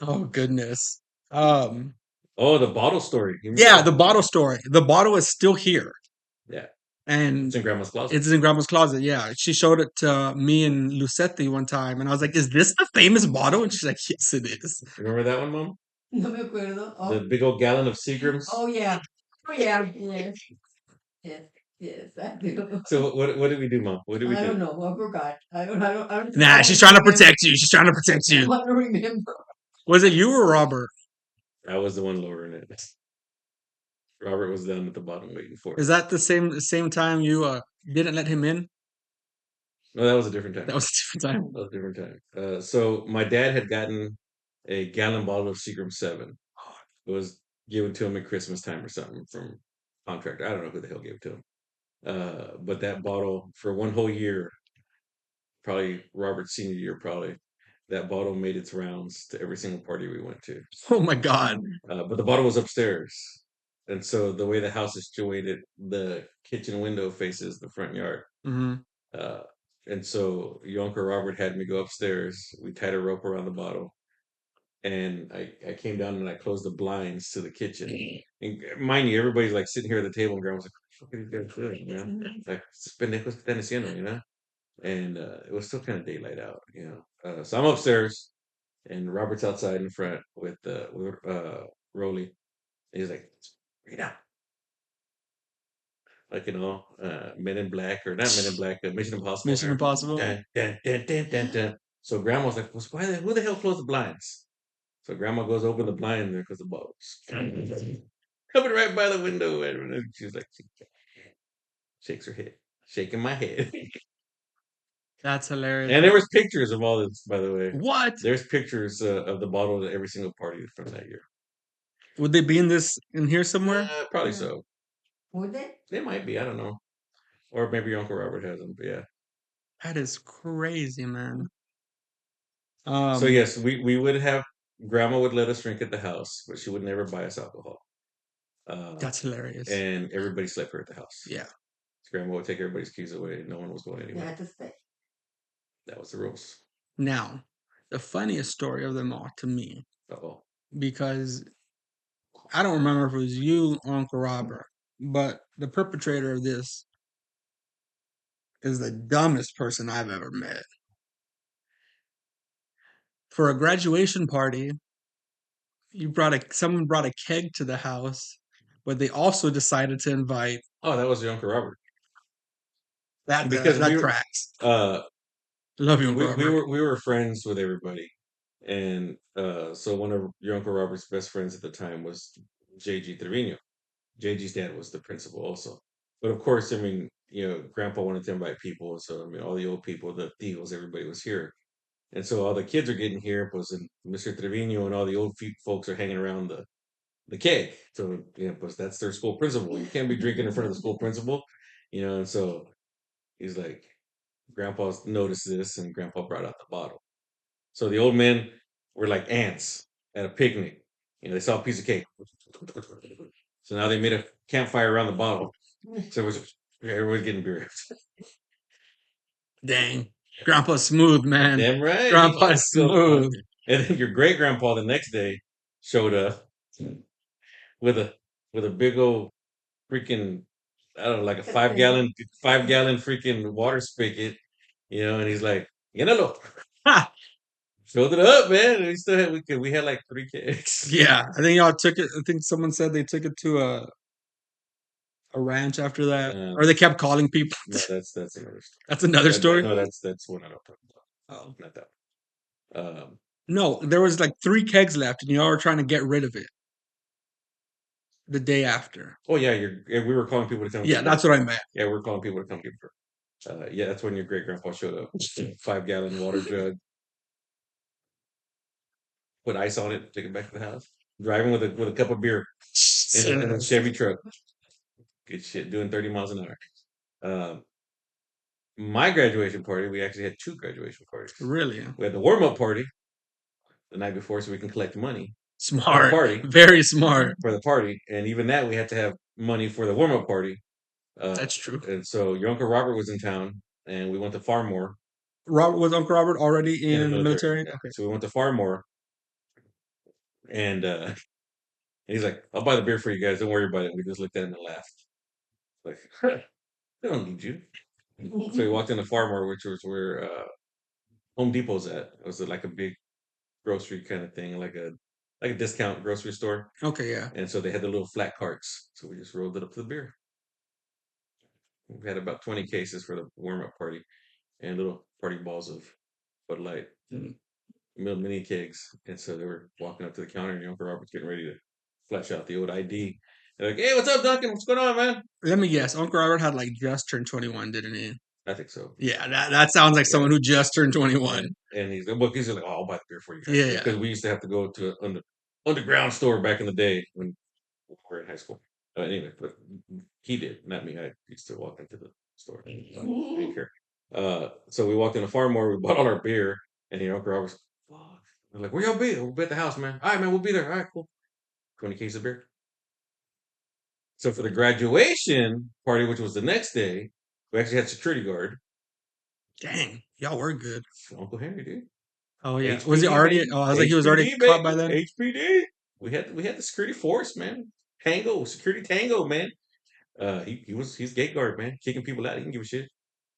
Oh goodness. Oh, the bottle story. Yeah, the bottle story. The bottle is still here. Yeah. And It's in Grandma's closet. it's in Grandma's closet. Yeah, she showed it to me and Lucetti one time, and I was like, "Is this the famous bottle?" And she's like, "Yes, it is." Remember that one, Mom? No me acuerdo. Oh, The big old gallon of Seagram's. oh yeah. Oh yeah. Yes. Yes. Yes. I do. So what did we do, Mom? What did we I do? don't know. I forgot. I don't. Nah, she's trying to protect you. She's trying to protect I you. don't remember. Was it you or Robert? I was the one lowering it. Robert was down at the bottom waiting for Is it. that the same time you didn't let him in? No, that was a different time. That was a different time. That was a different time. So my dad had gotten a gallon bottle of Seagram 7. It was given to him at Christmas time or something from contractor. I don't know who the hell gave it to him. But that bottle for one whole year, probably Robert's senior year, probably that bottle made its rounds to every single party we went to. Oh my God. But the bottle was upstairs, and so the way the house is situated, the kitchen window faces the front yard. Hmm. Uh, and so your Uncle Robert had me go upstairs. We tied a rope around the bottle, and I came down and I closed the blinds to the kitchen. And mind you, everybody's like sitting here at the table, and Grandma's like, "What the fuck are these guys doing?" You know, like, "Pendejos que están haciendo," you know. And it was still kind of daylight out, you know. So I'm upstairs, and Robert's outside in front with Rolly. And he's like, "Read out." Like, Men in Black, or not Men in Black, Mission Impossible. Mission Impossible. Dun, dun, dun, dun, dun, dun. So Grandma's like, well, who the hell closed the blinds? So Grandma goes open the blind there because the bottles coming right by the window. And she's like, shakes her head, shaking my head. That's hilarious. And there was pictures of all this, by the way. What? There's pictures of the bottle at every single party from that year. Would they be in here somewhere? Probably Yeah. so. Would they? They might be. I don't know. Or maybe your Uncle Robert has them. But yeah. That is crazy, man. So yes, we would have. Grandma would let us drink at the house, but she would never buy us alcohol. That's hilarious. And everybody slept here at the house. Yeah. Grandma would take everybody's keys away. No one was going They anywhere. had to stay. That was the rules. Now, the funniest story of them all to me, Uh-oh. because I don't remember if it was you or Uncle Robert, but the perpetrator of this is the dumbest person I've ever met. For a graduation party, someone brought a keg to the house, but they also decided to invite Oh, that was your Uncle Robert. because that cracks. Love you, Uncle Robert. We were friends with everybody, and so one of your Uncle Robert's best friends at the time was J.G. Trevino. JG's dad was the principal also. But of course, I mean, Grandpa wanted to invite people, so I mean, all the old people, the tios, everybody was here, and so all the kids are getting here. Pues and Mr. Trevino and all the old folks are hanging around the keg. So pues that's their school principal. You can't be drinking in front of the school principal, And so he's like, Grandpa's noticed this, and Grandpa brought out the bottle. So the old men were like ants at a picnic. They saw a piece of cake. So now they made a campfire around the bottle. So everyone's getting beer. Dang. Grandpa's smooth, man. Damn right. Grandpa's smooth. And then your great grandpa the next day showed up with a big old freaking, I don't know, like a 5 gallon freaking water spigot, and he's like, Llénalo. Ha! Filled it up, man. And we had like 3 cakes. Yeah, I think y'all took it. I think someone said they took it to a ranch after that, or they kept calling people. No, that's another story. That's another story. No, that's one I don't talk about. Oh, Not that one. no, there was like 3 kegs left, and y'all were trying to get rid of it the day after. Oh yeah, we were calling people to come. Yeah, that's what I meant. Yeah, we were calling people to come get beer. Yeah, that's when your great grandpa showed up. 5 gallon water jug. Put ice on it, take it back to the house. Driving with a cup of beer in a Chevy truck. Good shit, doing 30 miles an hour. My graduation party, we actually had 2 graduation parties. Really? We had the warm up party the night before so we can collect money. Smart. Party. Very smart. For the party. And even that, we had to have money for the warm up party. That's true. And so your Uncle Robert was in town, and we went to Farmore. Was Uncle Robert already in the military? Yeah. Okay. So we went to Farmore, and he's like, "I'll buy the beer for you guys. Don't worry about it." We just looked at him and laughed. Like, they don't need you. So we walked into Farmore, which was where Home Depot's at. It was like a big grocery kind of thing, like a discount grocery store. Okay, yeah. And so they had the little flat carts. So we just rolled it up to the beer. We had about 20 cases for the warm up party, and little party balls of Bud Light, mini kegs. And so they were walking up to the counter, and your Uncle Robert's getting ready to flash out the old ID. They're like, "Hey, what's up, Duncan? What's going on, man?" Let me guess. Uncle Robert had like just turned 21, didn't he? I think so. Yeah, that sounds like someone who just turned 21. And he's like, "Oh, I'll buy the beer for you guys." Yeah. Because we used to have to go to an underground store back in the day when we were in high school. Anyway, but he did, not me. I used to walk into the store. I didn't care. So we walked into Farmore. We bought all our beer, and Uncle Robert's, fuck. They're like, "Where y'all be? We'll be at the house, man." "All right, man, we'll be there." "All right, cool." 20 cases of beer. So for the graduation party, which was the next day, we actually had security guard. Dang, y'all were good. Uncle Henry, dude. Oh yeah. HPD, Was he already? baby. Oh, I was like, he was already HPD, caught by baby. then. HPD. We had the security force, man. Security tango, man. He's gate guard, man. Kicking people out. He didn't give a shit.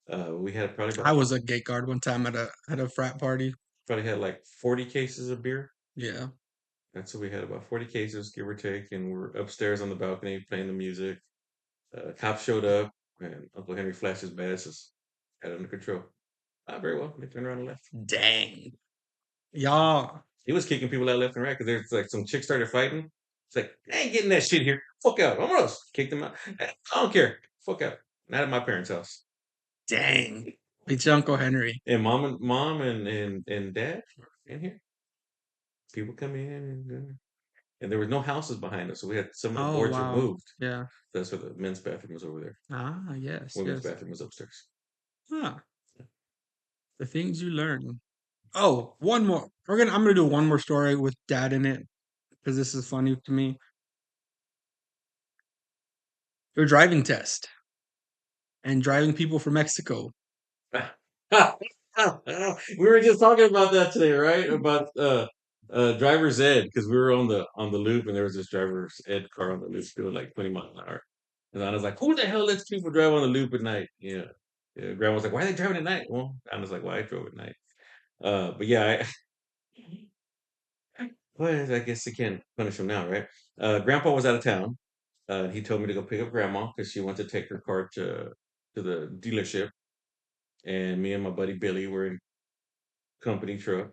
We had I was a gate guard one time at a frat party. Probably had like 40 cases of beer. Yeah. And so we had about 40 cases, give or take, and we're upstairs on the balcony playing the music. Cop showed up, and Uncle Henry flashed his badge, had it under control. Not very well. They turned around and left. Dang. Y'all. He was kicking people out left and right because there's like some chick started fighting. It's like, I ain't getting that shit here. Fuck out. Almost kicked them out. I don't care. Fuck out. Not at my parents' house. Dang. It's Uncle Henry. And mom and dad were in here. People come in and there were no houses behind us, so we had some of the boards removed. Yeah. That's where the men's bathroom was over there. Ah, yes. Women's bathroom was upstairs. Huh. The things you learn. Oh, one more. I'm gonna do one more story with dad in it because this is funny to me. Your driving test and driving people from Mexico. We were just talking about that today, right? About driver's ed, because we were on the loop and there was this driver's ed car on the loop doing like 20 miles an hour. And I was like, who the hell lets people drive on the loop at night? Yeah. Grandma was like, why are they driving at night? Well, I was like, well, I drove at night. But yeah, well, I guess you can't punish him now, right? Grandpa was out of town. He told me to go pick up grandma because she wanted to take her car to the dealership. And me and my buddy Billy were in company truck.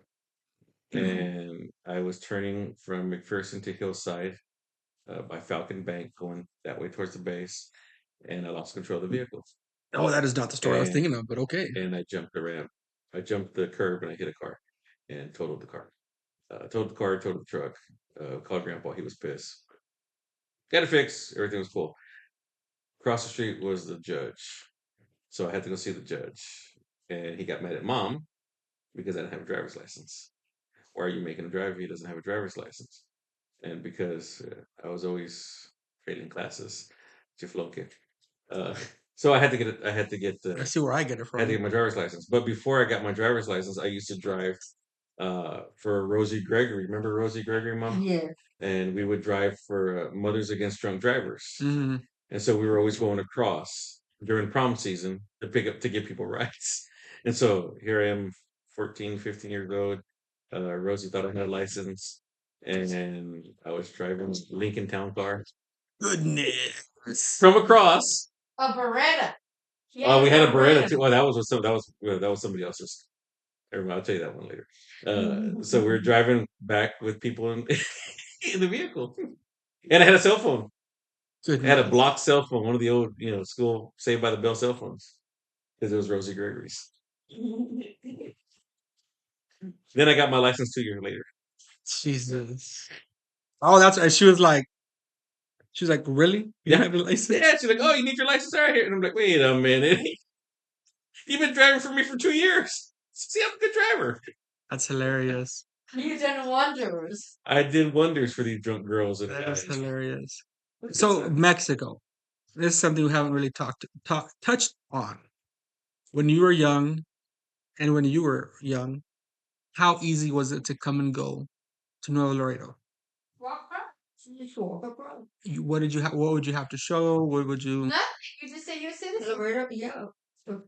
And I was turning from McPherson to Hillside by Falcon Bank, going that way towards the base, and I lost control of the vehicle. Oh, that is not the story I was and thinking of, but okay. and I jumped the ramp. I jumped the curb and I hit a car and totaled the car. Totaled the car, totaled the truck. Called Grandpa. He was pissed. Got it fixed. Everything was cool. Across the street was the judge, so I had to go see the judge, and he got mad at Mom because I didn't have a driver's license. Why are you making him drive if he doesn't have a driver's license? And because I was always failing classes, chiflonke. Uh, so I had to get it. I see where I get it I had to from. get my driver's license. But before I got my driver's license, I used to drive for Rosie Gregory. Remember Rosie Gregory, Mom? Yeah. And we would drive for Mothers Against Drunk Drivers. Mm-hmm. And so we were always going across during prom season to give people rides. And so here I am, 14, 15 years old. Rosie thought I had a license, and I was driving Lincoln Town car Goodness. from across. A Beretta. Oh, we had a Beretta too. Oh, that was somebody else's. I'll tell you that one later. So we were driving back with people in the vehicle, and I had a cell phone. I had a Goodness. blocked cell phone, one of the old, school Saved by the Bell cell phones, because it was Rosie Gregory's. Then I got my license 2 years later. Jesus. Oh, that's right. She was like, really? You Yeah, don't have a license? yeah. She's like, "Oh, you need your license right here," and I'm like, "Wait a minute, you've been driving for me for 2 years. See, I'm a good driver." That's hilarious. You done wonders. I did wonders for these drunk girls and That is guys. hilarious. So Mexico. This is something we haven't really touched on. When you were young and when you were young, how easy was it to come and go to Nuevo Laredo? Walk up. Just walk across. What did you what would you have to show? What would you Nothing. You just say you're a citizen. Laredo, yeah. So,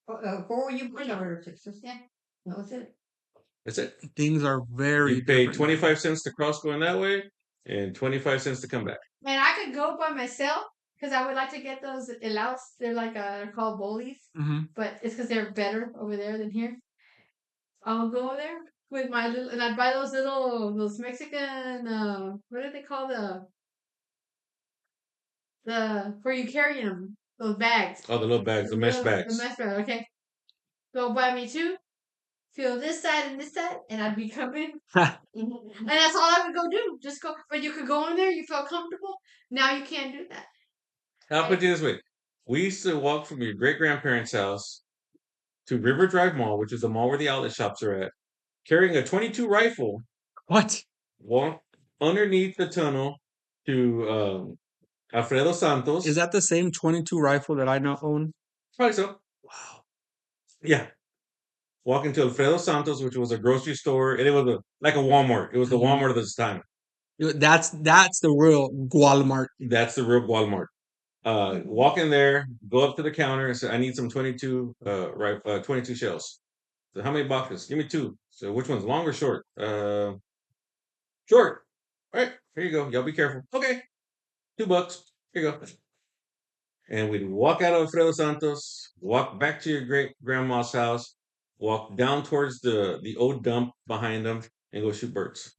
where were you born? Laredo, Texas. Yeah. That was it. That's it. things are very You pay different now. 25 cents to cross going that way, and 25 cents to come back. Man, I could go by myself because I would like to get those helados. They're like they're called bolis, Mhm. but it's because they're better over there than here. I'll go there with my little, and I'd buy those Mexican what do they call the where you carry them, those bags. Oh, the little bags, the mesh bags. The mesh bag. Okay, go buy me two. Feel this side and this side, and I'd be coming. And that's all I would go do. Just go. But you could go in there. You felt comfortable. Now you can't do that. I'll put it this way. We used to walk from your great grandparents' house to River Drive Mall, which is the mall where the outlet shops are at, carrying a 22 rifle, What? walk underneath the tunnel to Alfredo Santos. Is that the same 22 rifle that I now own? Probably so. Wow. Yeah. Walking to Alfredo Santos, which was a grocery store, and it was like a Walmart. It was the Walmart of this time. That's the real Walmart. That's the real Walmart. Walk in there, go up to the counter and say, "I need some 22 22 shells." So how many boxes? Give me two. So which one's long or short? Short. All right, here you go. Y'all be careful. Okay, $2. Here you go. And we'd walk out of Alfredo Santos, walk back to your great grandma's house, walk down towards the old dump behind them, and go shoot birds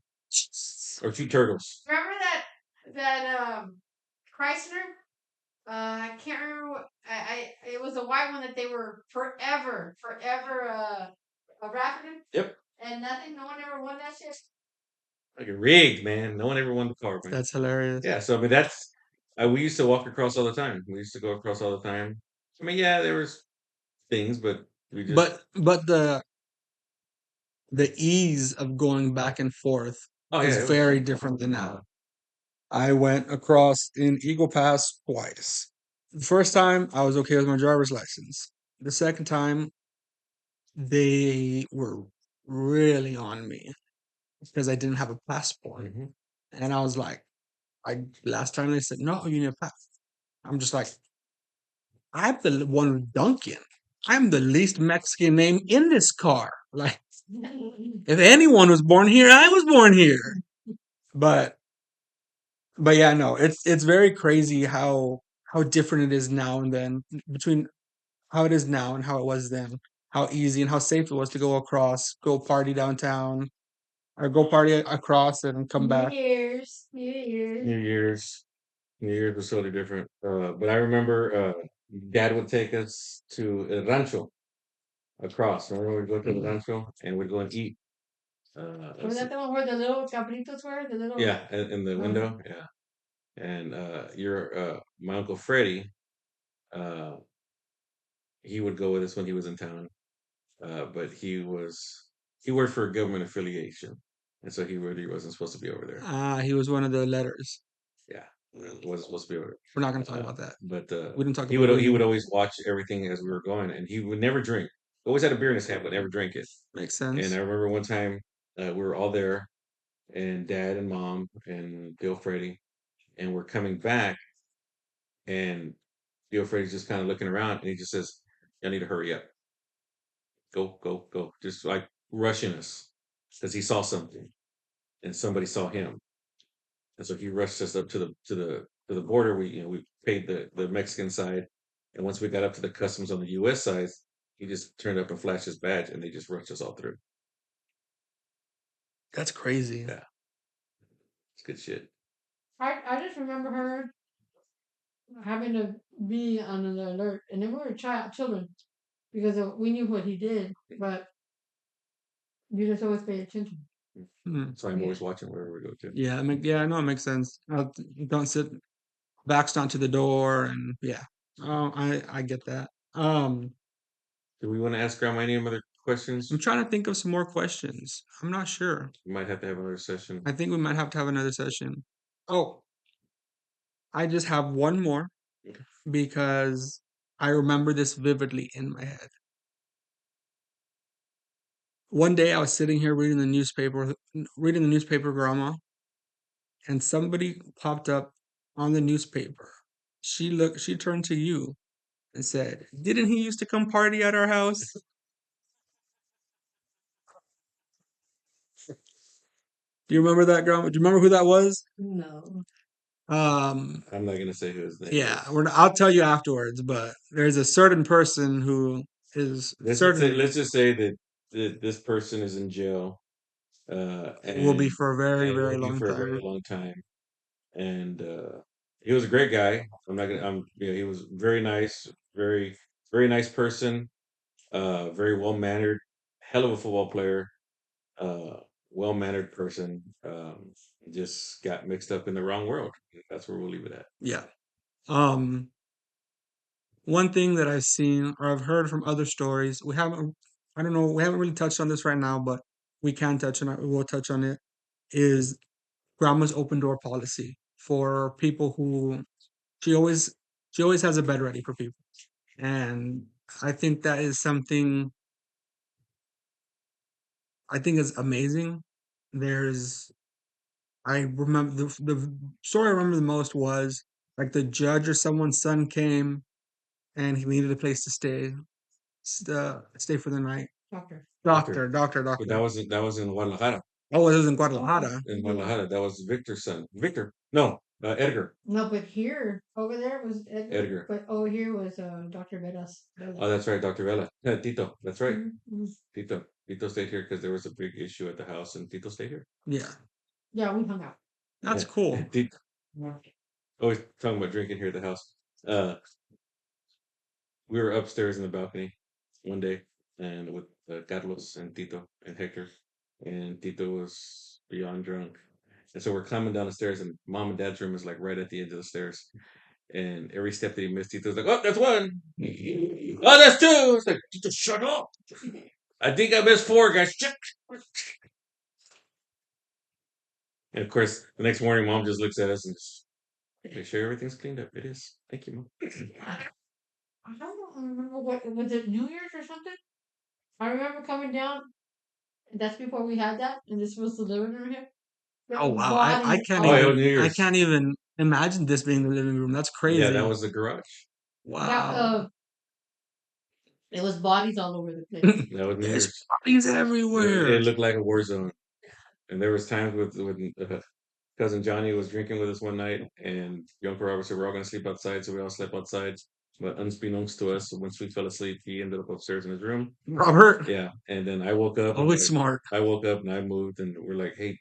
or shoot turtles. Remember that Chrysler? I can't remember what it was a white one that they were forever wrapping. Yep. And nothing, no one ever won that shit. Like a rigged, man. No one ever won the car, man. That's hilarious. Yeah, so I mean that's we used to walk across all the time. We used to go across all the time. I mean, yeah, there was things, but we just But the ease of going back and forth oh yeah, is it was very different than now. I went across in Eagle Pass twice. The first time I was okay with my driver's license. The second time they were really on me because I didn't have a passport. Mhm. And I was like, last time they said, no, you need a passport. I'm just like, I'm the one with Duncan. I'm the least Mexican name in this car. Like, if anyone was born here, I was born here. But yeah, no, it's very crazy how different it is now and then between how it is now and how it was then. How easy and how safe it was to go across, go party downtown, or go party across and come back. New Year's. New Year's. New Year's was totally different. But I remember Dad would take us to El Rancho across. Remember, we'd go to the rancho and we'd go and eat. Was that the one where the little cabritos were? The little. Yeah, in the window. Yeah, and your my uncle Freddie, uh, he would go with us when he was in town. But he worked for a government affiliation, and so he really wasn't supposed to be over there. Ah, he was one of the letters. Yeah, wasn't supposed to be over We're not going to there. talk about that. But We didn't talk about who he he would was. always watch everything as we were going, and he would never drink. Always had a beer in his hand, but never drank it. Makes And I sense. remember one time we were all there, and Dad and Mom and Bill Freddy, and we're coming back, and Bill Freddy's just kind of looking around, and he just says, "I need to hurry up, go, go, go," just like rushing us because he saw something, and somebody saw him, and so he rushed us up to the border. We paid the Mexican side, and once we got up to the customs on the U.S. side, he just turned up and flashed his badge, and they just rushed us all through. That's crazy. Yeah, it's good shit. I just remember her having to be on an alert, and then we were children because we knew what he did, but you just always pay attention. Hmm. So I'm always watching wherever we go to. Yeah, yeah, I know it makes sense. Don't sit backs down to the door, and yeah, I get that. Do we want to ask Grandma any other questions? I'm trying to think of some more questions. I'm not sure. We might have to have another session. I think we might have to have another session. Oh, I just have one more because I remember this vividly in my head. One day I was sitting here reading the newspaper, Grandma, and somebody popped up on the newspaper. She turned to you and said, "Didn't he used to come party at our house?" Do you remember that, Grandma? Do you remember who that was? No. I'm not gonna say who his name Yeah, is. I'll tell you afterwards, but there's a certain person who is certainly Let's just say that this person is in jail, will be for a very, and very will be long for a very time. long time. And he was a great guy. I'm not gonna. He was very nice, very nice person. Very well mannered, hell of a football player. Uh, well mannered person. Just got mixed up in the wrong world. That's where we'll leave it at. Yeah. Um, One thing that I've seen or I've heard from other stories, I don't know, we haven't really touched on this right now, but we can touch on it. We'll touch on it. Is grandma's open door policy for people who she always she always has a bed ready for people, and I think that is something I think is amazing. There's I remember the story I remember the most was like the judge or someone's son came and he needed a place to stay for the night. Doctor. Doctor, but Doctor. that was in Guadalajara. Oh, it was in Guadalajara. In Guadalajara, that was Victor's son. Victor, no, Edgar. No, but here, over there was Edgar. Edgar. But over here was Dr. Vedas. Oh, that's right, Dr. Vela. Tito, that's right. Mm-hmm. Tito. Tito stayed here because there was a big issue at the house, and Tito stayed here. Yeah, Yeah, we hung out. that's Yeah. cool. Tito, always talking about drinking here at the house. Uh, we were upstairs in the balcony one day, and with Carlos and Tito and Hector, and Tito was beyond drunk. And so we're climbing down the stairs, and mom and dad's room is like right at the edge of the stairs. And every step that he missed, Tito's like, "Oh, that's one. Oh, that's two." It's like, "Tito, shut up. I think I missed four, guys. Check." And of course, the next morning, mom just looks at us and just make sure everything's cleaned up. It is. Thank you, mom. I don't remember what was it New Year's or something? I remember coming down. That's before we had that, and this was the living room here. Oh wow, Bodies Oh, it was New I Year's. can't even imagine this being the living room. That's Yeah, crazy. that was the garage. Wow. It was bodies all over the place. That was New There's Year's. bodies It everywhere. looked like a war zone. And there was times with cousin Johnny was drinking with us one night, and Uncle Robert said we're all going to sleep outside, so we all slept outside. But unbeknownst to us, once we fell asleep, he ended up upstairs in his room. Robert, Yeah, and then I woke up. always smart. I woke up and I moved, and we're like, "Hey,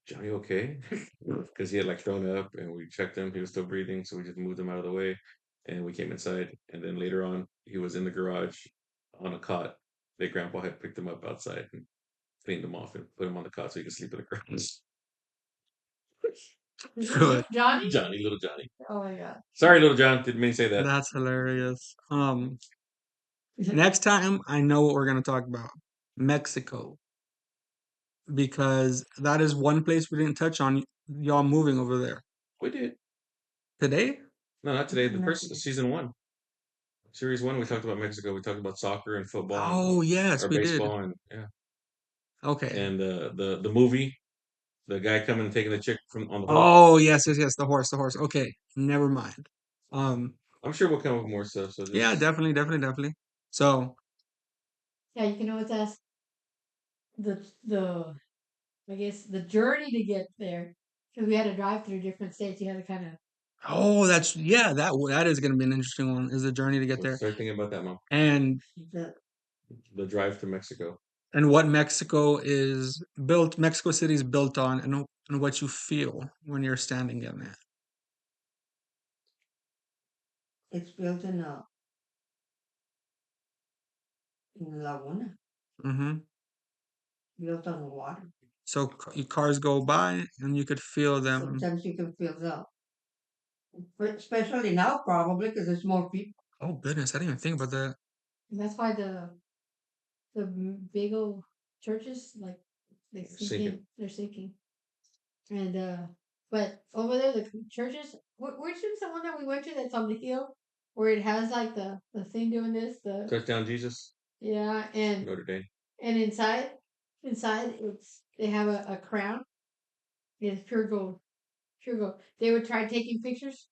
Johnny, okay?" Because he had like thrown up, and we checked him. He was still breathing, so we just moved him out of the way. and we came inside. And then later on, he was in the garage on a cot. That Grandpa had picked him up outside and cleaned him off and put him on the cot so he could sleep in the garage. Good. Johnny? Johnny, little Johnny. Oh my god. Sorry, little John. Didn't mean to say that. That's hilarious. Next time I know what we're gonna talk about. Mexico. Because that is one place we didn't touch on y'all moving over there. We did. Today? No, not today. The Not first today. season 1. Series 1, we talked about Mexico. We talked about soccer and football and Oh yes, or we did. baseball and yeah. Okay. And the movie, the guy coming and taking the chick from on the horse. Oh yes, yes, yes. The horse, the horse. Okay. Never mind. I'm sure we'll come up with more stuff. So Yeah, just definitely, definitely, definitely. So Yeah, you can always ask the I guess the journey to get there because we had to drive through different states. You had to kind of oh that's yeah, that is gonna be an interesting one, is the journey to get we'll there. start thinking about that, Mom. And the The drive to Mexico. what Mexico City is built on, and what you feel when you're standing in it. it's built in Laguna, Mm-hmm. built on water. So cars go by and you could feel them. Sometimes you can feel especially now probably because there's more people. Oh goodness, I didn't even think about that. And that's why the big old churches like they sink Sinking. in. They're sinking. And but over there the churches. Which is the one that we went to that's on the hill where it has like the thing doing this the Touchdown Jesus, yeah and Notre Dame. inside they have a crown. It's pure gold, pure gold. They would try taking pictures.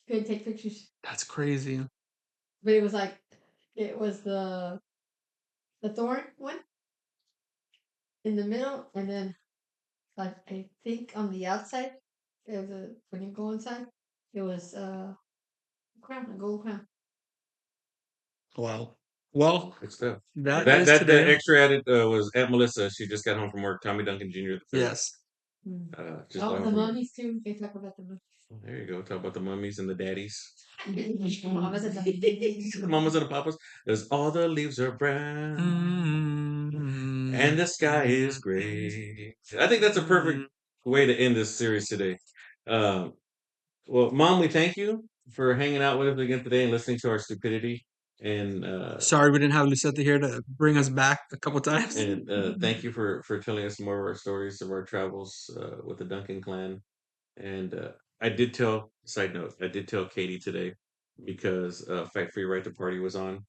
Couldn't take pictures, That's crazy. but it was the thorn one in the middle, and then like I think on the outside, when you go inside, it was crown, a gold crown. Wow. Well, Good stuff. that That is that the today. extra added was Aunt Melissa. She just got home from work. Tommy Duncan Jr. the third. Yes. Just Oh, got home the from work. mummies too. They talk about the mummies. There you go. Talk about the mummies and the daddies. Mamas and the The mamas and the papas. There's all the leaves are brown and the sky is gray. I think that's a perfect way to end this series today. Um, well, Mom, we thank you for hanging out with us again today and listening to our stupidity. And Sorry we didn't have Lucetta here to bring us back a couple times. thank you for telling us more of our stories of our travels with the Duncan clan. And I did tell, side note, I did tell Katie today because Fight for Your Right to Party was on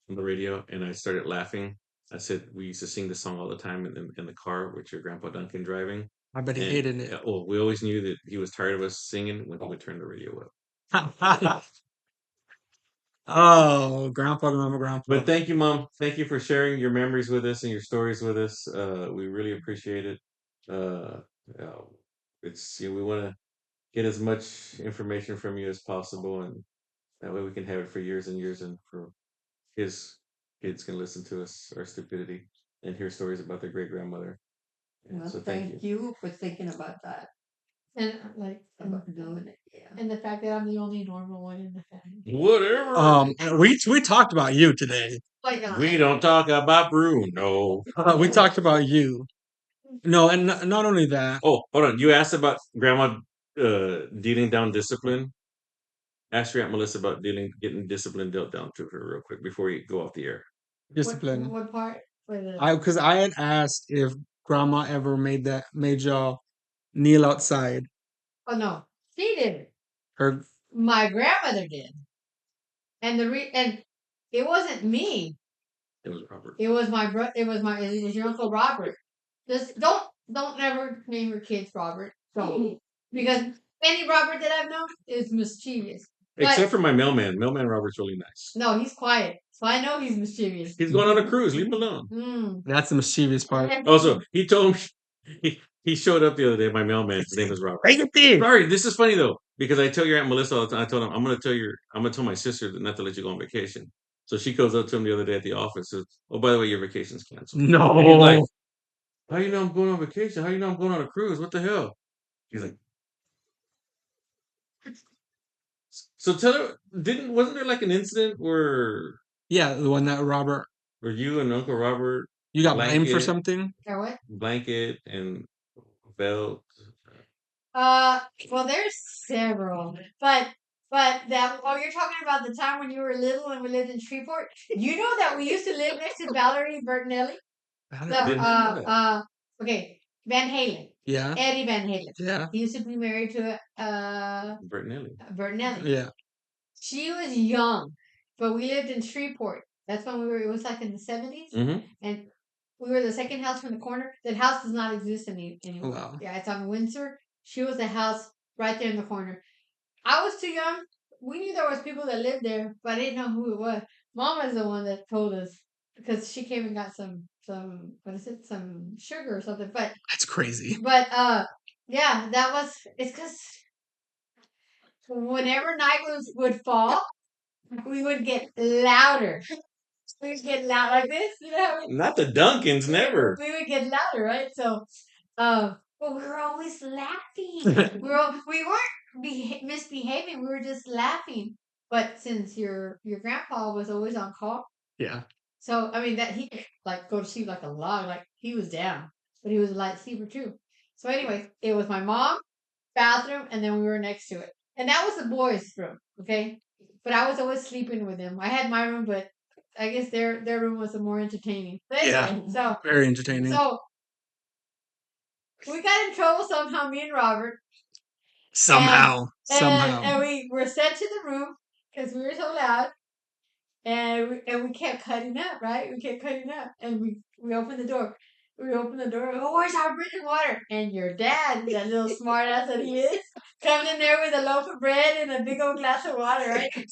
the radio, and I started laughing. I said we used to sing this song all the time in the car with your grandpa Duncan driving. I bet he And hated it. well, we always knew that he was tired of us singing when he would turn the radio up. Oh, grandpa. But thank you, Mom. Thank you for sharing your memories with us and your stories with us. We really appreciate it. Uh, uh, we want to get as much information from you as possible, and that way we can have it for years and years, and for his kids can listen to us our stupidity and hear stories about their great grandmother. Well, So thank you. thank you for thinking about that. And about doing it, yeah. And the fact that I'm the only normal one in the family. Whatever. We talked about you today. We don't talk about Bruno. We talked about you. No, and not only that. Oh, hold on. You asked about grandma dealing down discipline. Ask your Aunt Melissa about getting discipline dealt down to her real quick before you go off the air. Discipline. What part? Because I had asked if grandma ever made y'all kneel outside. Oh no, she did. Her My grandmother did, and and it wasn't me. It was Robert. It was my brother. It was your uncle Robert. Just don't ever name your kids Robert. Don't, because any Robert that I've known is mischievous. Except for my mailman. Mailman Robert's really nice. No, he's quiet, so I know he's mischievous. He's going on a cruise. Leave him alone. That's the mischievous part. Also, he told me he showed up the other day. My mailman, his name is Robert. Negative. Sorry, this is funny though because I tell your Aunt Melissa all the time. I told him I'm going to tell my sister not to let you go on vacation. So she goes up to him the other day at the office. Says, "Oh, by the way, your vacation's canceled." No. And he's like, "How you know I'm going on vacation? How you know I'm going on a cruise? What the hell?" He's like, So wasn't there like an incident Yeah, the one that Robert, where you and Uncle Robert you got blamed for blanket something. Or what? blanket and belt? Uh, well, there's several, but that you're talking about the time when you were little and we lived in Shreveport. You know that we used to live next to Valerie Bertinelli. How The did- Didn't know that. okay, Van Halen, Yeah, Eddie Van Halen. yeah, He used to be married to Bertinelli. Bertinelli. yeah. She was young, but we lived in Shreveport. That's when we were. It was like in the 70s, Mm-hmm. and we were the second house from the corner. That house does not exist Oh, anymore. wow. Yeah, it's on Windsor. She was the house right there in the corner. I was too young. We knew there was people that lived there, but I didn't know who it was. Mama's the one that told us because she came and got some what is it, some sugar or something. That's crazy. But yeah, that was it's because whenever night would fall, we would get louder. We would get loud like this, you know. Not the Duncans, never. We would get louder, right? So, but we were always laughing. We weren't misbehaving. We were just laughing. But since your grandpa was always on call, Yeah. so I mean that he could like go to sleep like a log, like he was down, but he was a light sleeper too. So anyway, it was my mom bathroom, and then we were next to it, and that was the boys' room. Okay, but I was always sleeping with them. I had my room, but I guess their room was the more entertaining. But Yeah. anyway, so Very entertaining. so we got in trouble somehow, me and Robert, Somehow. and Somehow. and we were sent to the room because we were so loud. And we kept cutting up, right? We kept cutting up, and we opened the door. We opened the door. Oh, where's our bread and water? And your dad, that little smart ass that he is, coming in there with a loaf of bread and a big old glass of water, right?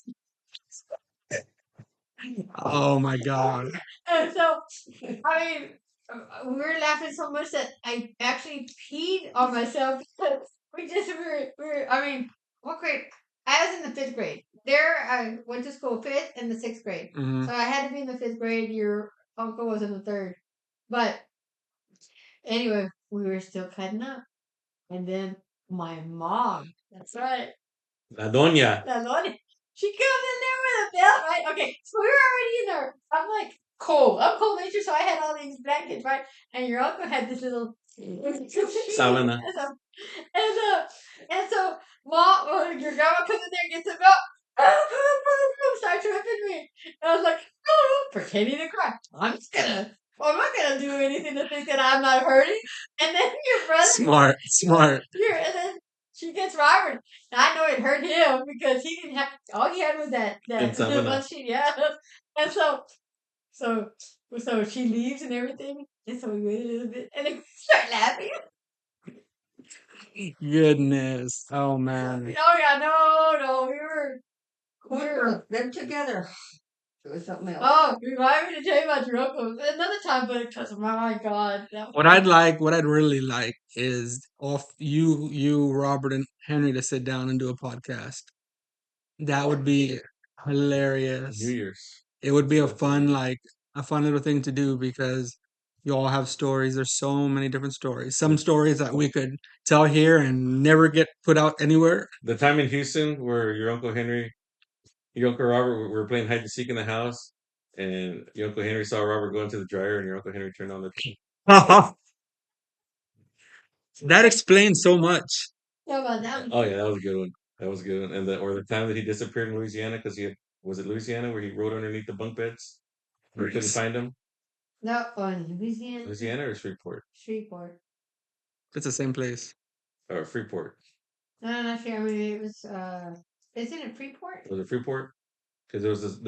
Oh my God. And so, I mean, we were laughing so much that I actually peed on myself because we were. I mean, what grade? I was in the fifth grade. There, I went to school fifth and the sixth grade, Mhm. so I had to be in the fifth grade. Your uncle was in the third, but anyway, we were still cutting up, and then my mom. That's right. La Doña. La Lord, she comes in there with a belt, right? Okay, so we were already in there. I'm like cold. I'm cold nature, so I had all these blankets, right? And your uncle had this little Sábana. and so mom, your grandma comes in there and gets a belt. Start tripping me. And I was like, oh, pretending to cry. I'm not gonna do anything to think that I'm not hurting. And then your brother, Smart. Smart. and then she gets Robert. And I know it hurt him because he didn't have all he had was And that Sábana. one sheet, yeah. And so so she leaves and everything. And so we wait a little bit and then we start laughing. Goodness. Oh man. Oh yeah, no, we were them together. It was something else. oh, remind me to tell you about your uncle another time, but because my God, What I'd really like is off you, Robert and Henry to sit down and do a podcast. That would be New hilarious. Year's. It would be That's what it is. a fun little thing to do because you all have stories. There's so many different stories. Some stories that we could tell here and never get put out anywhere. The time in Houston where your Uncle Robert, we were playing hide and seek in the house, and your Uncle Henry saw Robert go into the dryer, and your Uncle Henry turned on the. That explains so much. no, about that. Oh yeah, that was a good one. That was a good one. And the time that he disappeared in Louisiana because was it Louisiana where he rode underneath the bunk beds? We couldn't find him. No, on Louisiana, Louisiana or Shreveport? Shreveport. It's the same place. Or Freeport? No, I'm not sure. I mean, it was isn't it Freeport? Was it Freeport? Because there was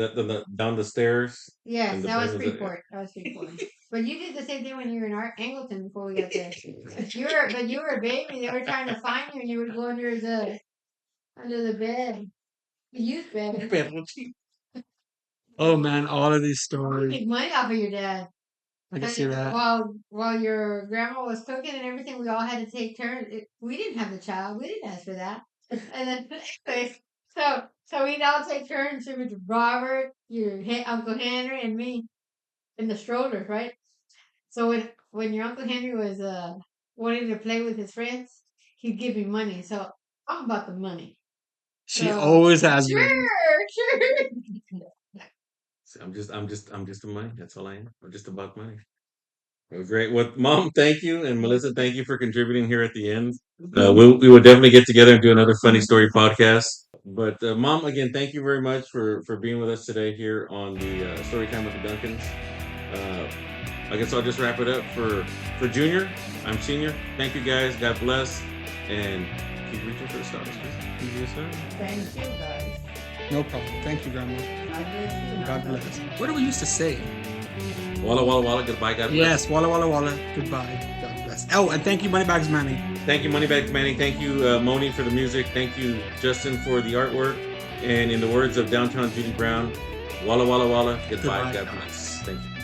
down the stairs. Yes, and the that was bed Freeport. That was Freeport. But you did the same thing when you were in Angleton before we got there. But you were a baby. They were trying to find you, and you would go under the bed, the youth bed. Oh man, all of these You stories. make money off of your dad. I can see And that. while your grandma was cooking and everything, we all had to take turns. We didn't have the child. We didn't ask for that. And then anyway, so we'd all take turns. It was Robert, Uncle Henry, and me in the stroller, right? So when your Uncle Henry was wanting to play with his friends, he'd give me money. So I'm about the money. She always has been. Sure. So I'm just a money. That's all I am. I'm just about money. Well, great. Well, Mom, thank you, and Melissa, thank you for contributing here at the end. We will definitely get together and do another funny story podcast. But Mom, again, thank you very much for being with us today here on the Storytime with the Duncans. Uh, I guess I'll just wrap it up for Junior. I'm Senior. Thank you guys. God bless, and keep reaching for the stars. Yes, sir. Thank you, guys. No problem. Thank you, Grandma. God bless you. God bless. What do we used to say? Walla walla walla. Goodbye. God bless. Yes, walla walla walla. Goodbye. God bless. Oh, and thank you, Moneybags Manny. Thank you, Moneybags Manny. Thank you, Moni, for the music. Thank you, Justin, for the artwork. And in the words of Downtown Judy Brown, walla walla walla. Goodbye. Goodbye. God bless. Thank you.